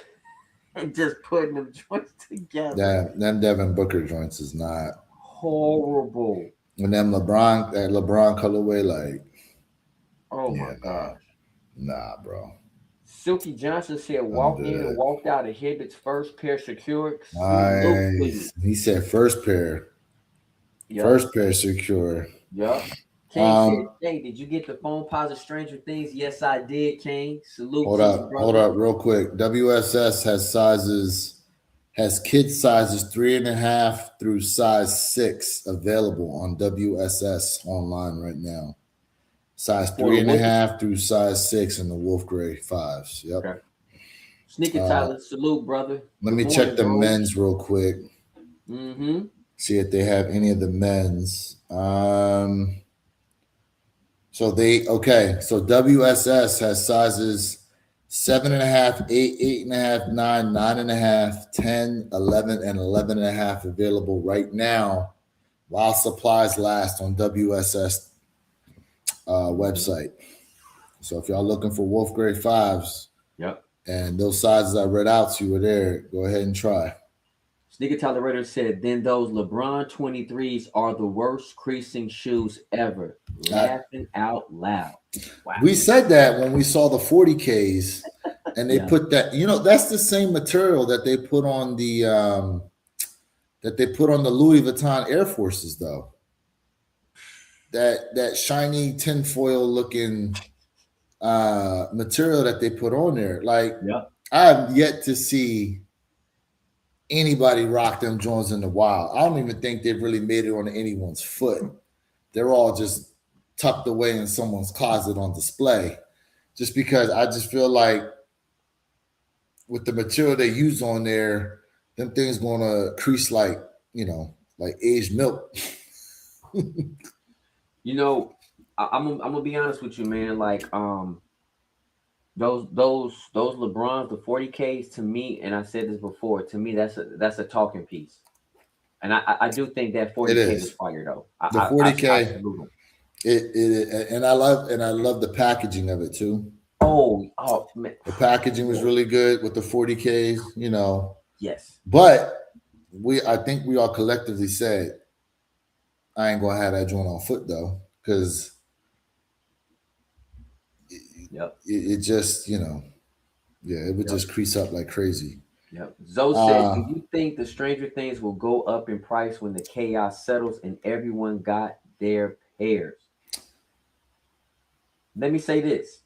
B: and just putting them joints together.
A: Them Devin Booker joints is not
B: horrible.
A: And them LeBron colorway, like,
B: oh my gosh,
A: nah, bro.
B: Silky Johnson said, "Walked in and walked out of Hibbett's first pair secure."
A: Nice. He said first pair. Yep. First pair secure.
B: Yep. Kane said, "Hey, did you get the phone pause of Stranger Things?" Yes, I did, Kane. Salute.
A: Hold up, real quick. WSS has kid sizes 3.5 through size 6 available on WSS online right now. Size 3.5 through size 6 in the Wolf Gray 5s. Yep.
B: Okay. Sneaker Tyler, salute, brother.
A: Let me check the men's real quick.
B: Mm-hmm.
A: See if they have any of the men's. So WSS has sizes 7.5, 8, 8.5, 9, 9.5, 10, 11, and 11.5 available right now while supplies last on WSS website. So if y'all looking for Wolf Gray 5s,
B: yep,
A: and those sizes I read out to you are there, go ahead and try.
B: Sneaker Tolerator said, then those LeBron 23s are the worst creasing shoes ever. Laughing out loud. Wow.
A: We said that when we saw the 40Ks, and they put that, that's the same material that they put on the Louis Vuitton Air Forces, though. That shiny tinfoil looking material that they put on there. Like, I have yet to see anybody rock them Jones in the wild. I don't even think they've really made it on anyone's foot. They're all just tucked away in someone's closet on display. Just because I just feel like with the material they use on there, them things gonna crease like aged milk.
B: I'm gonna be honest with you, man. Like those LeBrons, the 40Ks, to me, and I said this before, to me that's a talking piece, and I do think that 40K is fire though.
A: The 40K, and I love the packaging of it too.
B: Oh man,
A: the packaging was really good with the 40Ks.
B: Yes,
A: but I think we all collectively said, I ain't gonna have that joint on foot though, because it just, it would just crease up like crazy.
B: Yep. Zoe said, do you think the Stranger Things will go up in price when the chaos settles and everyone got their pairs? Let me say this.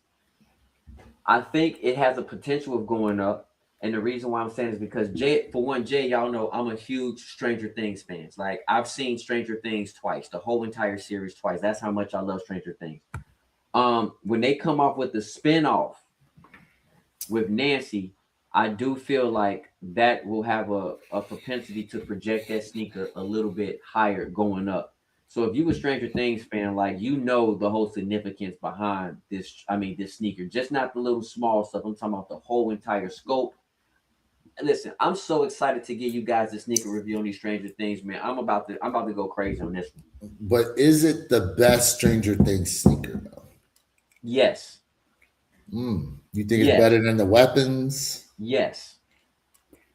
B: I think it has a potential of going up. And the reason why I'm saying is because Jay, y'all know I'm a huge Stranger Things fan. Like, I've seen Stranger Things twice, the whole entire series twice. That's how much I love Stranger Things. When they come off with the spinoff with Nancy, I do feel like that will have a propensity to project that sneaker a little bit higher going up. So if you a Stranger Things fan, like you know the whole significance behind this, I mean this sneaker, just not the little small stuff. I'm talking about the whole entire scope. And listen, I'm so excited to give you guys the sneaker review on these Stranger Things, man. I'm about to go crazy on this one.
A: But is it the best Stranger Things sneaker though?
B: Yes.
A: You think it's
B: Yes.
A: better than the weapons?
B: Yes.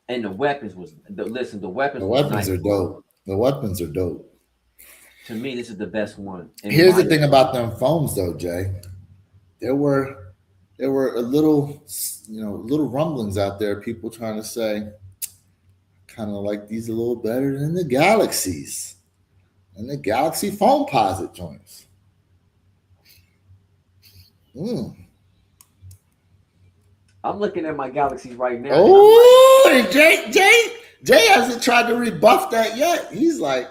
B: And the weapons was listen, the weapons
A: The
B: was
A: weapons
B: nice.
A: are dope. The weapons are dope.
B: To me, this is the best one.
A: Here's the thing about them foams, though, Jay. There were a little, little rumblings out there. People trying to say, kind of like these a little better than the Galaxies and the Galaxy Foamposite joints.
B: I'm looking at my Galaxies right now.
A: Oh, and Jay hasn't tried to rebuff that yet. He's like,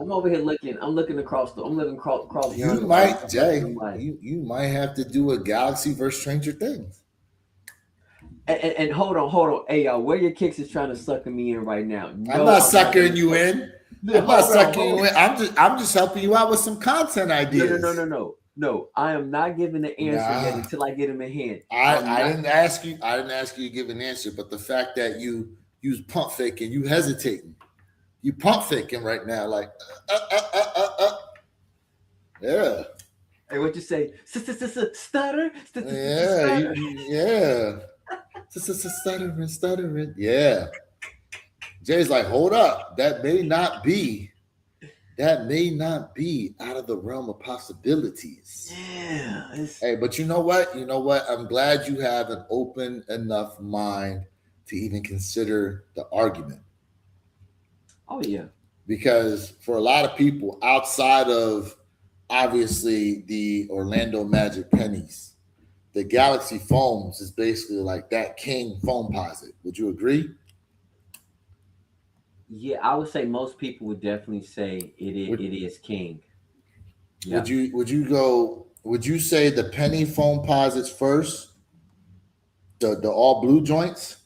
B: I'm over here looking. I'm looking across. I'm looking across.
A: You might, Jay. You might have to do a Galaxy versus Stranger Things.
B: And hold on. Hey, y'all, where your kicks is trying to sucker me in right now? No,
A: I'm not sucking you in. I'm not sucking you in. I'm just helping you out with some content ideas.
B: No. I am not giving the answer yet until I get him in hand.
A: I didn't ask you. I didn't ask you to give an answer, but the fact that you use pump faking, you hesitating. You pump faking right now, like, yeah.
B: Hey, what you say? Stutter?
A: Yeah. Stuttering. Yeah. Jay's like, hold up. That may not be out of the realm of possibilities.
B: Yeah.
A: Hey, but you know what? I'm glad you have an open enough mind to even consider the argument.
B: Oh, yeah.
A: Because for a lot of people outside of obviously the Orlando Magic pennies, the Galaxy foams is basically like that king Foamposite. Would you agree?
B: Yeah, I would say most people would definitely say it is king.
A: Yeah. Would you say the penny Foamposites first? The all blue joints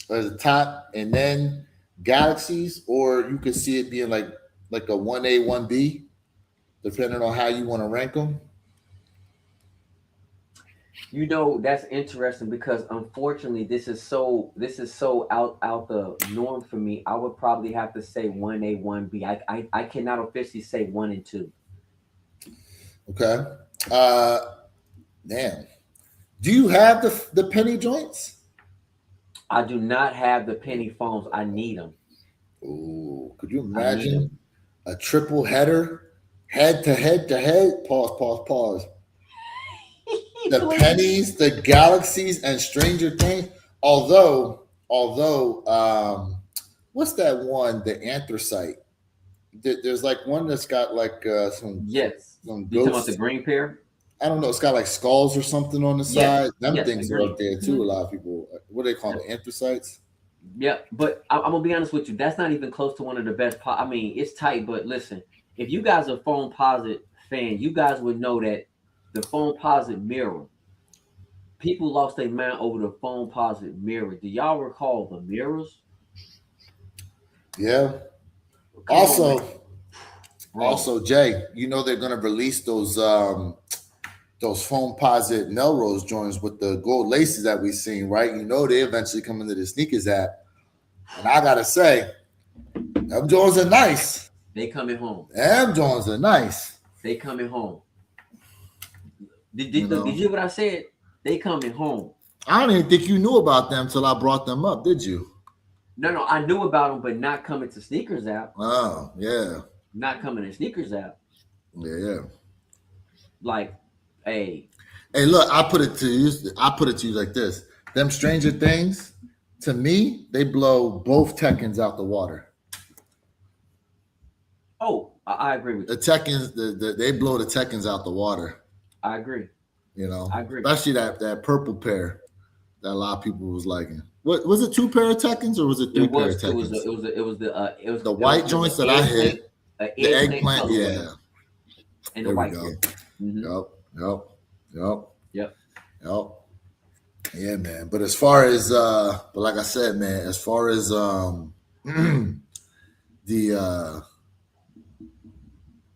A: at the top, and then Galaxies, or you could see it being like a 1A, 1B, depending on how you want to rank them?
B: That's interesting because unfortunately this is so out the norm for me. I would probably have to say 1A, 1B. I cannot officially say 1 and 2.
A: Okay. Damn. Do you have the penny joints?
B: I do not have the penny foams. I need them.
A: Oh, could you imagine a triple header, head to head to head? Pause. The pennies, the Galaxies, and Stranger Things. Although, what's that one? The Anthracite. There's like one that's got like some.
B: Yes.
A: Some
B: you talking about the green pair?
A: I don't know. It's got like skulls or something on the side. Them things
B: agreed.
A: are up there too. Mm-hmm. A lot of people. What do they call them? Anthracites.
B: Yeah, but I'm gonna be honest with you. That's not even close to one of the best. I mean, it's tight, but listen, if you guys are Foamposite fan, you guys would know that the Foamposite mirror. People lost their mind over the Foamposite mirror. Do y'all recall the mirrors?
A: Yeah. Also, Jay, they're gonna release those Foamposite Melrose joints with the gold laces that we've seen, right? They eventually come into the sneakers app, and I gotta say, them joints are nice.
B: They coming home.
A: Them joints are nice.
B: They coming home. Did you hear what I said? They coming home.
A: I don't even think you knew about them till I brought them up, did you?
B: No, I knew about them, but not coming to sneakers app.
A: Oh, yeah.
B: Not coming to sneakers app.
A: Yeah.
B: Like, hey,
A: look, I put it to you like this. Them Stranger Things, to me, they blow both Tekkens out the water.
B: Oh, I agree with you.
A: The Tekkens, they blow the Tekkens out the water.
B: I agree.
A: I agree. Especially that purple pair that a lot of people was liking. What was it? 2 pair of Tekkens or was it 3 pair of Tekkens?
B: It was
A: the white joints that I hit. The eggplant, yeah.
B: And the white.
A: Mm-hmm. Yep. Yeah, man. But as far as but like I said, man, as far as the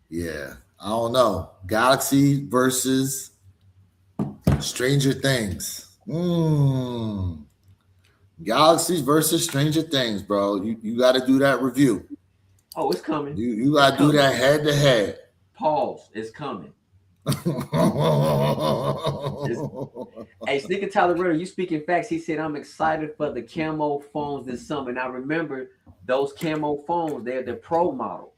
A: yeah, I don't know. Galaxy versus Stranger Things. Galaxies versus Stranger Things, bro. You got to do that review.
B: Oh, it's coming.
A: You got to do that head to head.
B: Pause. It's coming. Hey, Sneaker Tyler Ritter, you speaking facts. He said, I'm excited for the camo phones this summer. Now, remember, those camo phones, they're the pro model.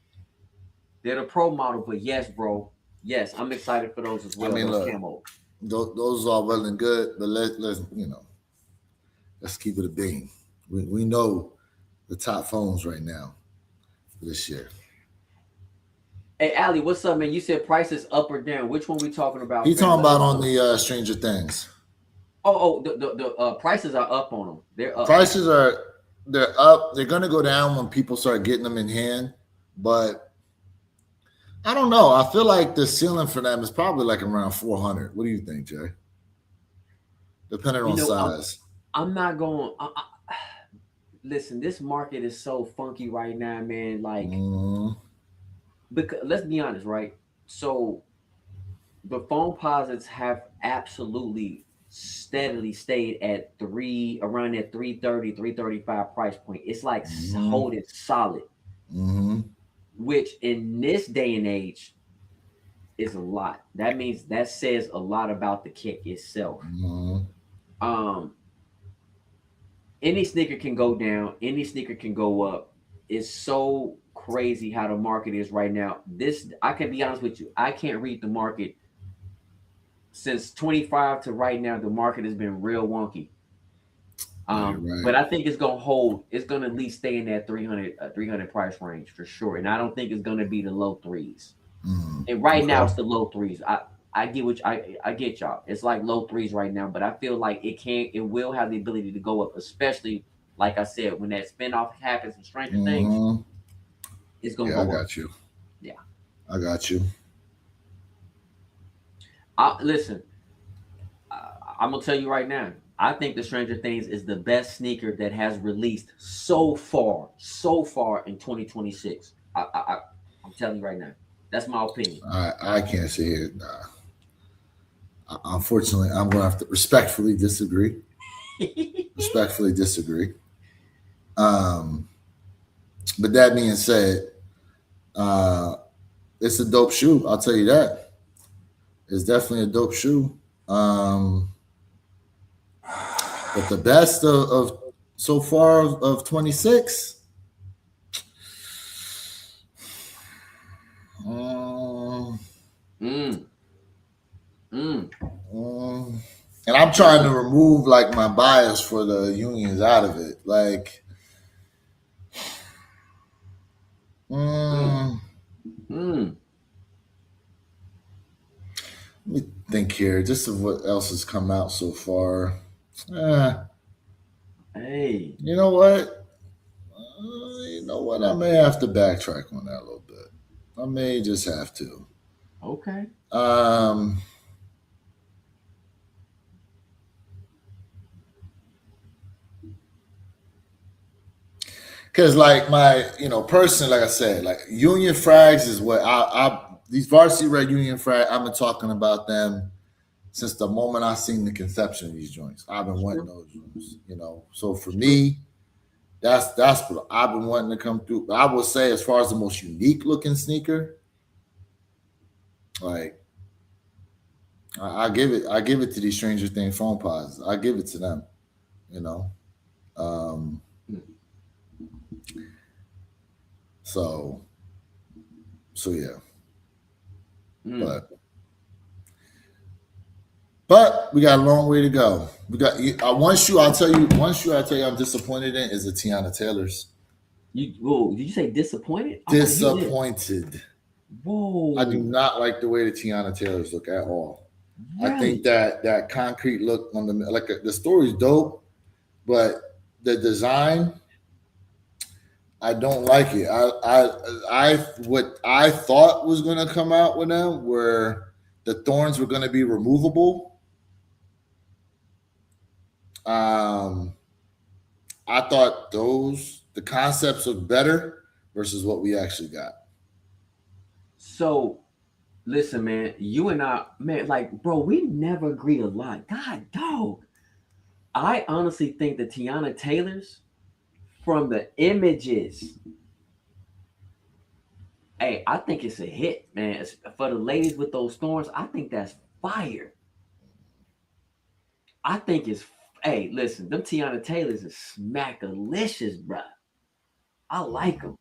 B: They're the pro model. But yes, bro. Yes, I'm excited for those as well.
A: I mean,
B: those
A: look,
B: camo.
A: Those are well and good, but let's keep it a bean. We know the top phones right now for this year.
B: Hey, Ali, what's up, man? You said prices up or down. Which one we talking about?
A: He's talking about on the Stranger Things.
B: The prices are up on them. They're up.
A: They're up. They're gonna go down when people start getting them in hand, but I don't know. I feel like the ceiling for them is probably like around 400. What do you think, Jay? Depending on size.
B: I'm not going. Listen, this market is so funky right now, man. Like, because let's be honest, right? So the phone posits have absolutely steadily stayed at around that 330, 335 price point. It's like holding solid. Which in this day and age is a lot. That means that says a lot about the kick itself. Any sneaker can go down, any sneaker can go up. It's so crazy how the market is right now. I can be honest with you, I can't read the market. Since 25 to right now, the market has been real wonky. Right. But I think it's gonna hold. It's gonna at least stay in that 300 price range for sure. And I don't think it's gonna be the low threes. And right now it's the low threes. I get I get y'all. It's like low threes right now, but I feel like it will have the ability to go up, especially like I said, when that spinoff happens from Stranger Things. It's gonna go up.
A: I got you.
B: Yeah,
A: I got you.
B: Listen, I'm gonna tell you right now. I think the Stranger Things is the best sneaker that has released so far in 2026. I'm telling you right now. That's my opinion.
A: I can't say it. Unfortunately, I'm going to have to respectfully disagree. But that being said, it's a dope shoe. I'll tell you that. It's definitely a dope shoe. But the best of so far of 26. And I'm trying to remove like my bias for the unions out of it. Like, let me think here, just of what else has come out so far.
B: Hey,
A: you know what? I may have to backtrack on that a little bit. I may just have to.
B: Okay.
A: Because like my, personally, like I said, like Union Frags is what these Varsity Red Union Frag, I've been talking about them since the moment I seen the conception of these joints. I've been wanting those joints, So for me, that's what I've been wanting to come through. But I would say, as far as the most unique looking sneaker, like I give it to these Stranger Things phone pods. I give it to them, So yeah. But we got a long way to go. We got one shoe. I'll tell you I'm disappointed in is the Tiana Taylors.
B: Did you say disappointed?
A: Disappointed.
B: Whoa!
A: I do not like the way the Tiana Taylors look at all. Really? I think that concrete look on the story's dope, but the design, I don't like it. What I thought was going to come out with them were the thorns were going to be removable. I thought the concepts look better versus what we actually got.
B: So listen, man, you and I, man, like, bro, we never agreed a lot. God, dog. I honestly think the Tiana Taylors, from the images, hey, I think it's a hit, man. For the ladies with those thorns, I think that's fire. I think it's, hey, listen, them Tiana Taylors is smackalicious, bro. I like them.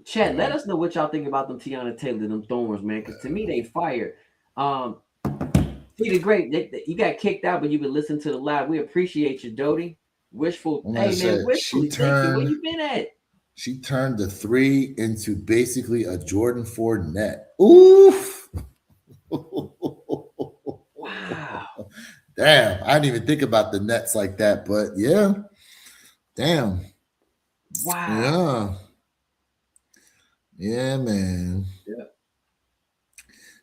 B: Chad, let us know what y'all think about them Tiana Taylor, them thorns, man. Because to me, they fire. Peter Great, you got kicked out, but you've been listening to the live. We appreciate you, Doty. Wishful, hey man, wishfully thinking. Where you been at?
A: She turned the 3 into basically a Jordan 4 net. Oof.
B: Wow.
A: Damn, I didn't even think about the nets like that, but yeah. Damn.
B: Wow.
A: Yeah, man.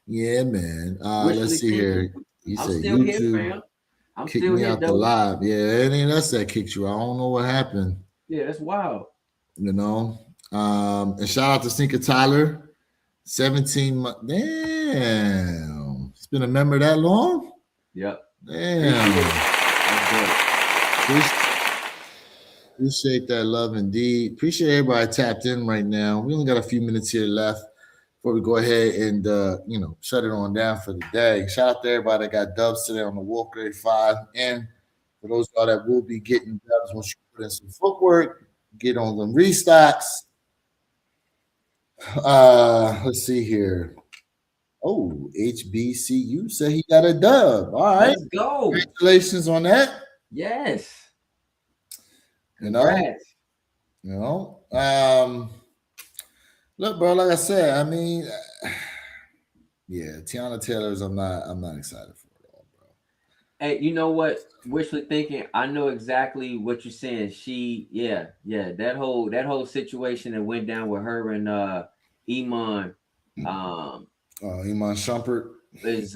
A: Yeah, man. Let's see here. You
B: I'm
A: said
B: still
A: YouTube
B: here, fam. I'm
A: kicked
B: still
A: me
B: here,
A: out the live. Yeah, it ain't us that kicked you. I don't know what happened.
B: Yeah, that's wild.
A: You know. And shout out to Sneaker Tyler. 17 months. Damn. It's been a member that long?
B: Yep.
A: Damn. Appreciate that love indeed. Appreciate everybody tapped in right now. We only got a few minutes here left before we go ahead and shut it on down for the day. Shout out to everybody that got dubs today on the Wolf Grade 5. And for those of y'all that will be getting dubs once you put in some footwork, get on them restocks. Let's see here. Oh, HBCU said he got a dub. All right.
B: Let's go.
A: Congratulations on that.
B: Yes.
A: Congrats. Look, bro, like I said, I mean, yeah, Tiana Taylor's I'm not excited for it all, bro.
B: Hey, you know what? Wishfully thinking, I know exactly what you're saying. That whole situation that went down with her and Iman
A: Iman Shumpert
B: is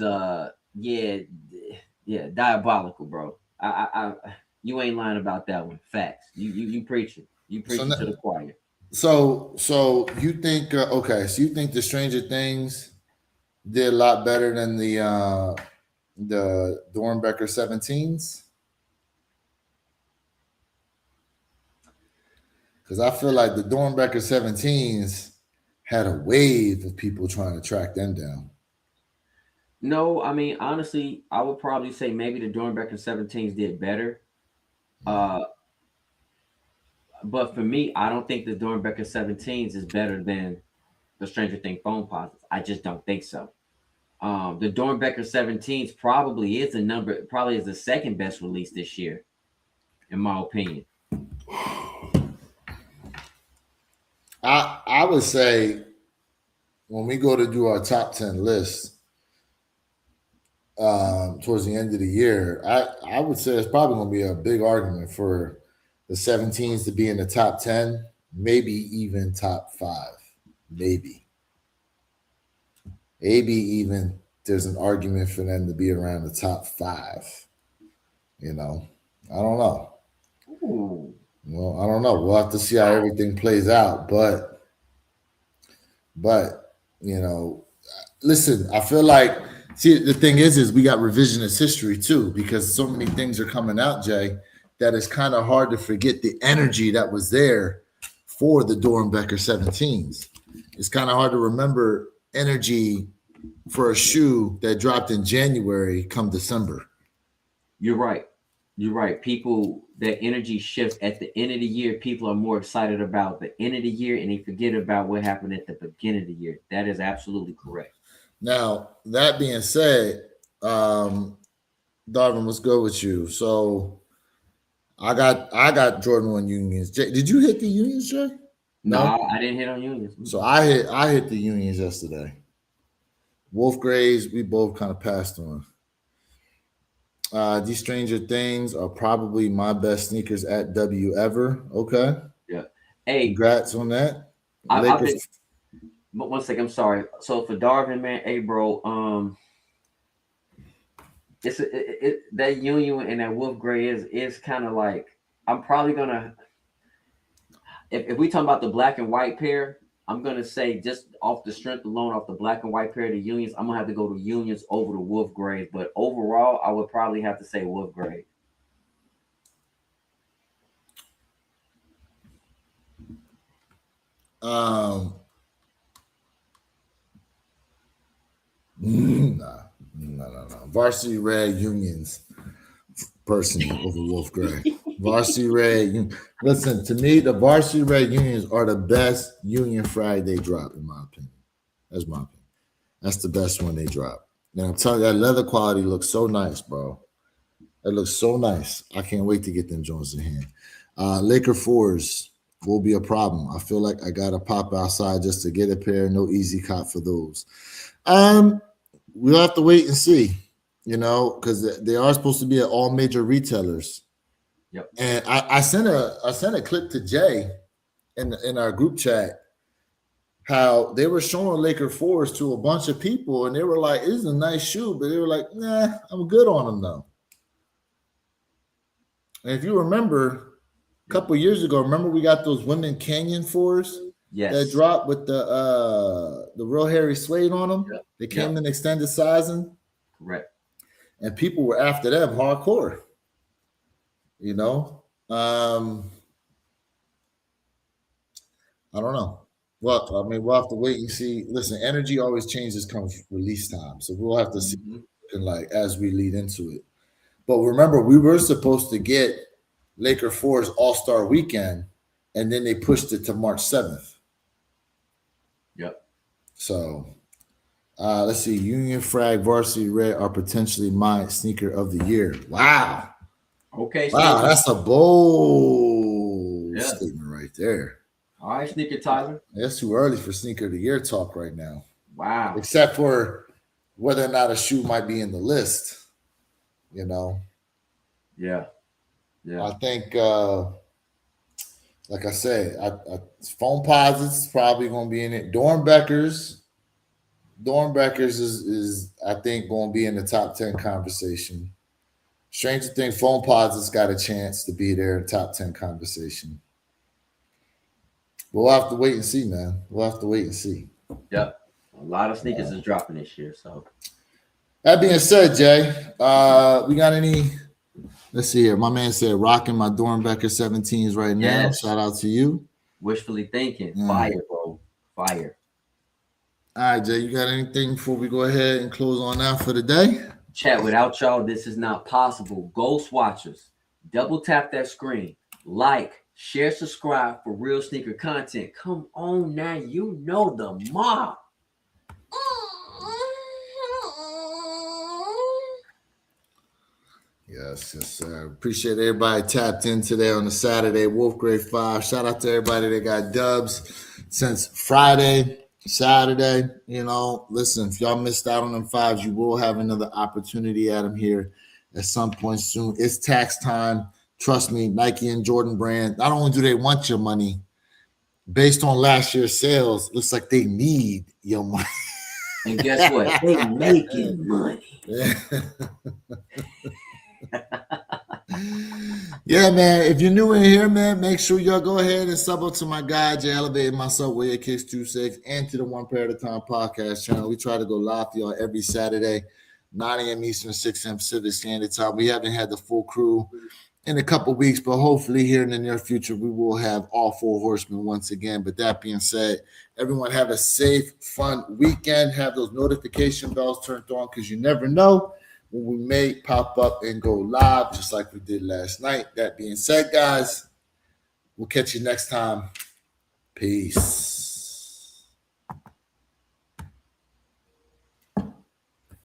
B: diabolical, bro. I you ain't lying about that one. Facts. You preaching. You preaching to the choir.
A: So you think okay, so you think the Stranger Things did a lot better than the Dornbecker 17s? Because I feel like the Dornbecker 17s had a wave of people trying to track them down.
B: No, I mean, honestly, I would probably say maybe the Dornbecker 17s did better. But for me, I don't think the Dornbecker 17s is better than the Stranger Things phone posits. I just don't think so. The Dornbecker 17s probably is the second best release this year, in my opinion.
A: I would say when we go to do our top 10 list towards the end of the year, I would say it's probably going to be a big argument for the 17s to be in the top 10, maybe even top 5, maybe even there's an argument for them to be around the top 5. I don't know.
B: Ooh.
A: Well, I don't know. We'll have to see how everything plays out, but listen, I feel like, the thing is we got revisionist history too, because so many things are coming out, Jay, that it's kind of hard to forget the energy that was there for the Dornbecker 17s. It's kind of hard to remember energy for a shoe that dropped in January come December.
B: You're right. People, that energy shifts at the end of the year. People are more excited about the end of the year, and they forget about what happened at the beginning of the year. That is absolutely correct.
A: Now, that being said, Darvin, let's go with you. So I got Jordan 1 Unions. Jay, did you hit the Unions, Jay?
B: No, I didn't hit on Unions.
A: So I hit the Unions yesterday. Wolf Grays, we both kind of passed on. These Stranger Things are probably my best sneakers at W ever. Okay.
B: Yeah. Hey,
A: congrats on that.
B: But 1 second, I'm sorry. So for Darvin, man, hey bro, that Union and that Wolf Gray is kind of like, I'm probably gonna, if we talk about the black and white pair, I'm gonna say just off the strength alone, off the black and white pair of the Unions, I'm gonna have to go to Unions over the Wolf Grays. But overall, I would probably have to say Wolf Gray.
A: No. Varsity Red Unions, personally, over Wolf Gray. Varsity Red. Listen, to me, the Varsity Red Unions are the best Union flag they drop, in my opinion. That's my opinion. That's the best one they drop. And I'm telling you, that leather quality looks so nice, bro. It looks so nice. I can't wait to get them Jones in hand. Laker 4s will be a problem. I feel like I got to pop outside just to get a pair. No easy cop for those. We'll have to wait and see, because they are supposed to be at all major retailers.
B: Yep.
A: And I sent a clip to Jay in our group chat how they were showing Laker 4s to a bunch of people, and they were like, "This is a nice shoe," but they were like, "Nah, I'm good on them though." And if you remember, a couple of years ago, we got those women Canyon 4s that dropped with the real hairy suede on them. Yep. They came in extended sizing.
B: Correct.
A: And people were after them hardcore. I don't know. Well, we'll have to wait and see. Listen, energy always changes come release time. So we'll have to see as we lead into it. But remember, we were supposed to get Laker 4's All-Star Weekend, and then they pushed it to March 7th.
B: Yep.
A: So let's see. Union Frag Varsity Red are potentially my sneaker of the year. Wow.
B: Okay.
A: Wow, that's a bold statement right there.
B: All right, Sneaker Tyler.
A: It's too early for sneaker of the year talk right now.
B: Wow.
A: Except for whether or not a shoe might be in the list.
B: Yeah.
A: I think, like I said, Foam Posits probably going to be in it. Dornbeckers is I think going to be in the top 10 conversation. Stranger thing, Foam Posits got a chance to be there in top 10 conversation. We'll have to wait and see, man. We'll have to wait and see.
B: Yep. A lot of sneakers is dropping this year. So
A: that being said, Jay, we got any? Let's see here. My man said rocking my Dornbecker 17s right now.
B: Yes.
A: Shout out to you.
B: Wishfully thinking. Fire, bro. Fire.
A: All right, Jay, you got anything before we go ahead and close on out for the day?
B: Chat, without y'all, this is not possible. Ghost Watchers, double tap that screen. Like, share, subscribe for real sneaker content. Come on now. You know the mob.
A: Yes, sir. Appreciate everybody tapped in today on the Saturday Wolf Grade 5. Shout out to everybody that got dubs since Friday, Saturday. Listen, if y'all missed out on them 5s, you will have another opportunity at them here at some point soon. It's tax time. Trust me, Nike and Jordan Brand, not only do they want your money, based on last year's sales, looks like they need your money.
B: And guess what? They making money.
A: Yeah, man. If you're new in here, man, make sure y'all go ahead and sub up to my guy, Jay Elevated, myself, William Kicks 26, and to the One Pair at a Time podcast channel. We try to go live for y'all every Saturday, 9 a.m. Eastern, 6 a.m. Pacific Standard Time. We haven't had the full crew in a couple weeks, but hopefully here in the near future, we will have all 4 horsemen once again. But that being said, everyone have a safe, fun weekend. Have those notification bells turned on because you never know when we may pop up and go live just like we did last night. That being said, guys, we'll catch you next time. Peace.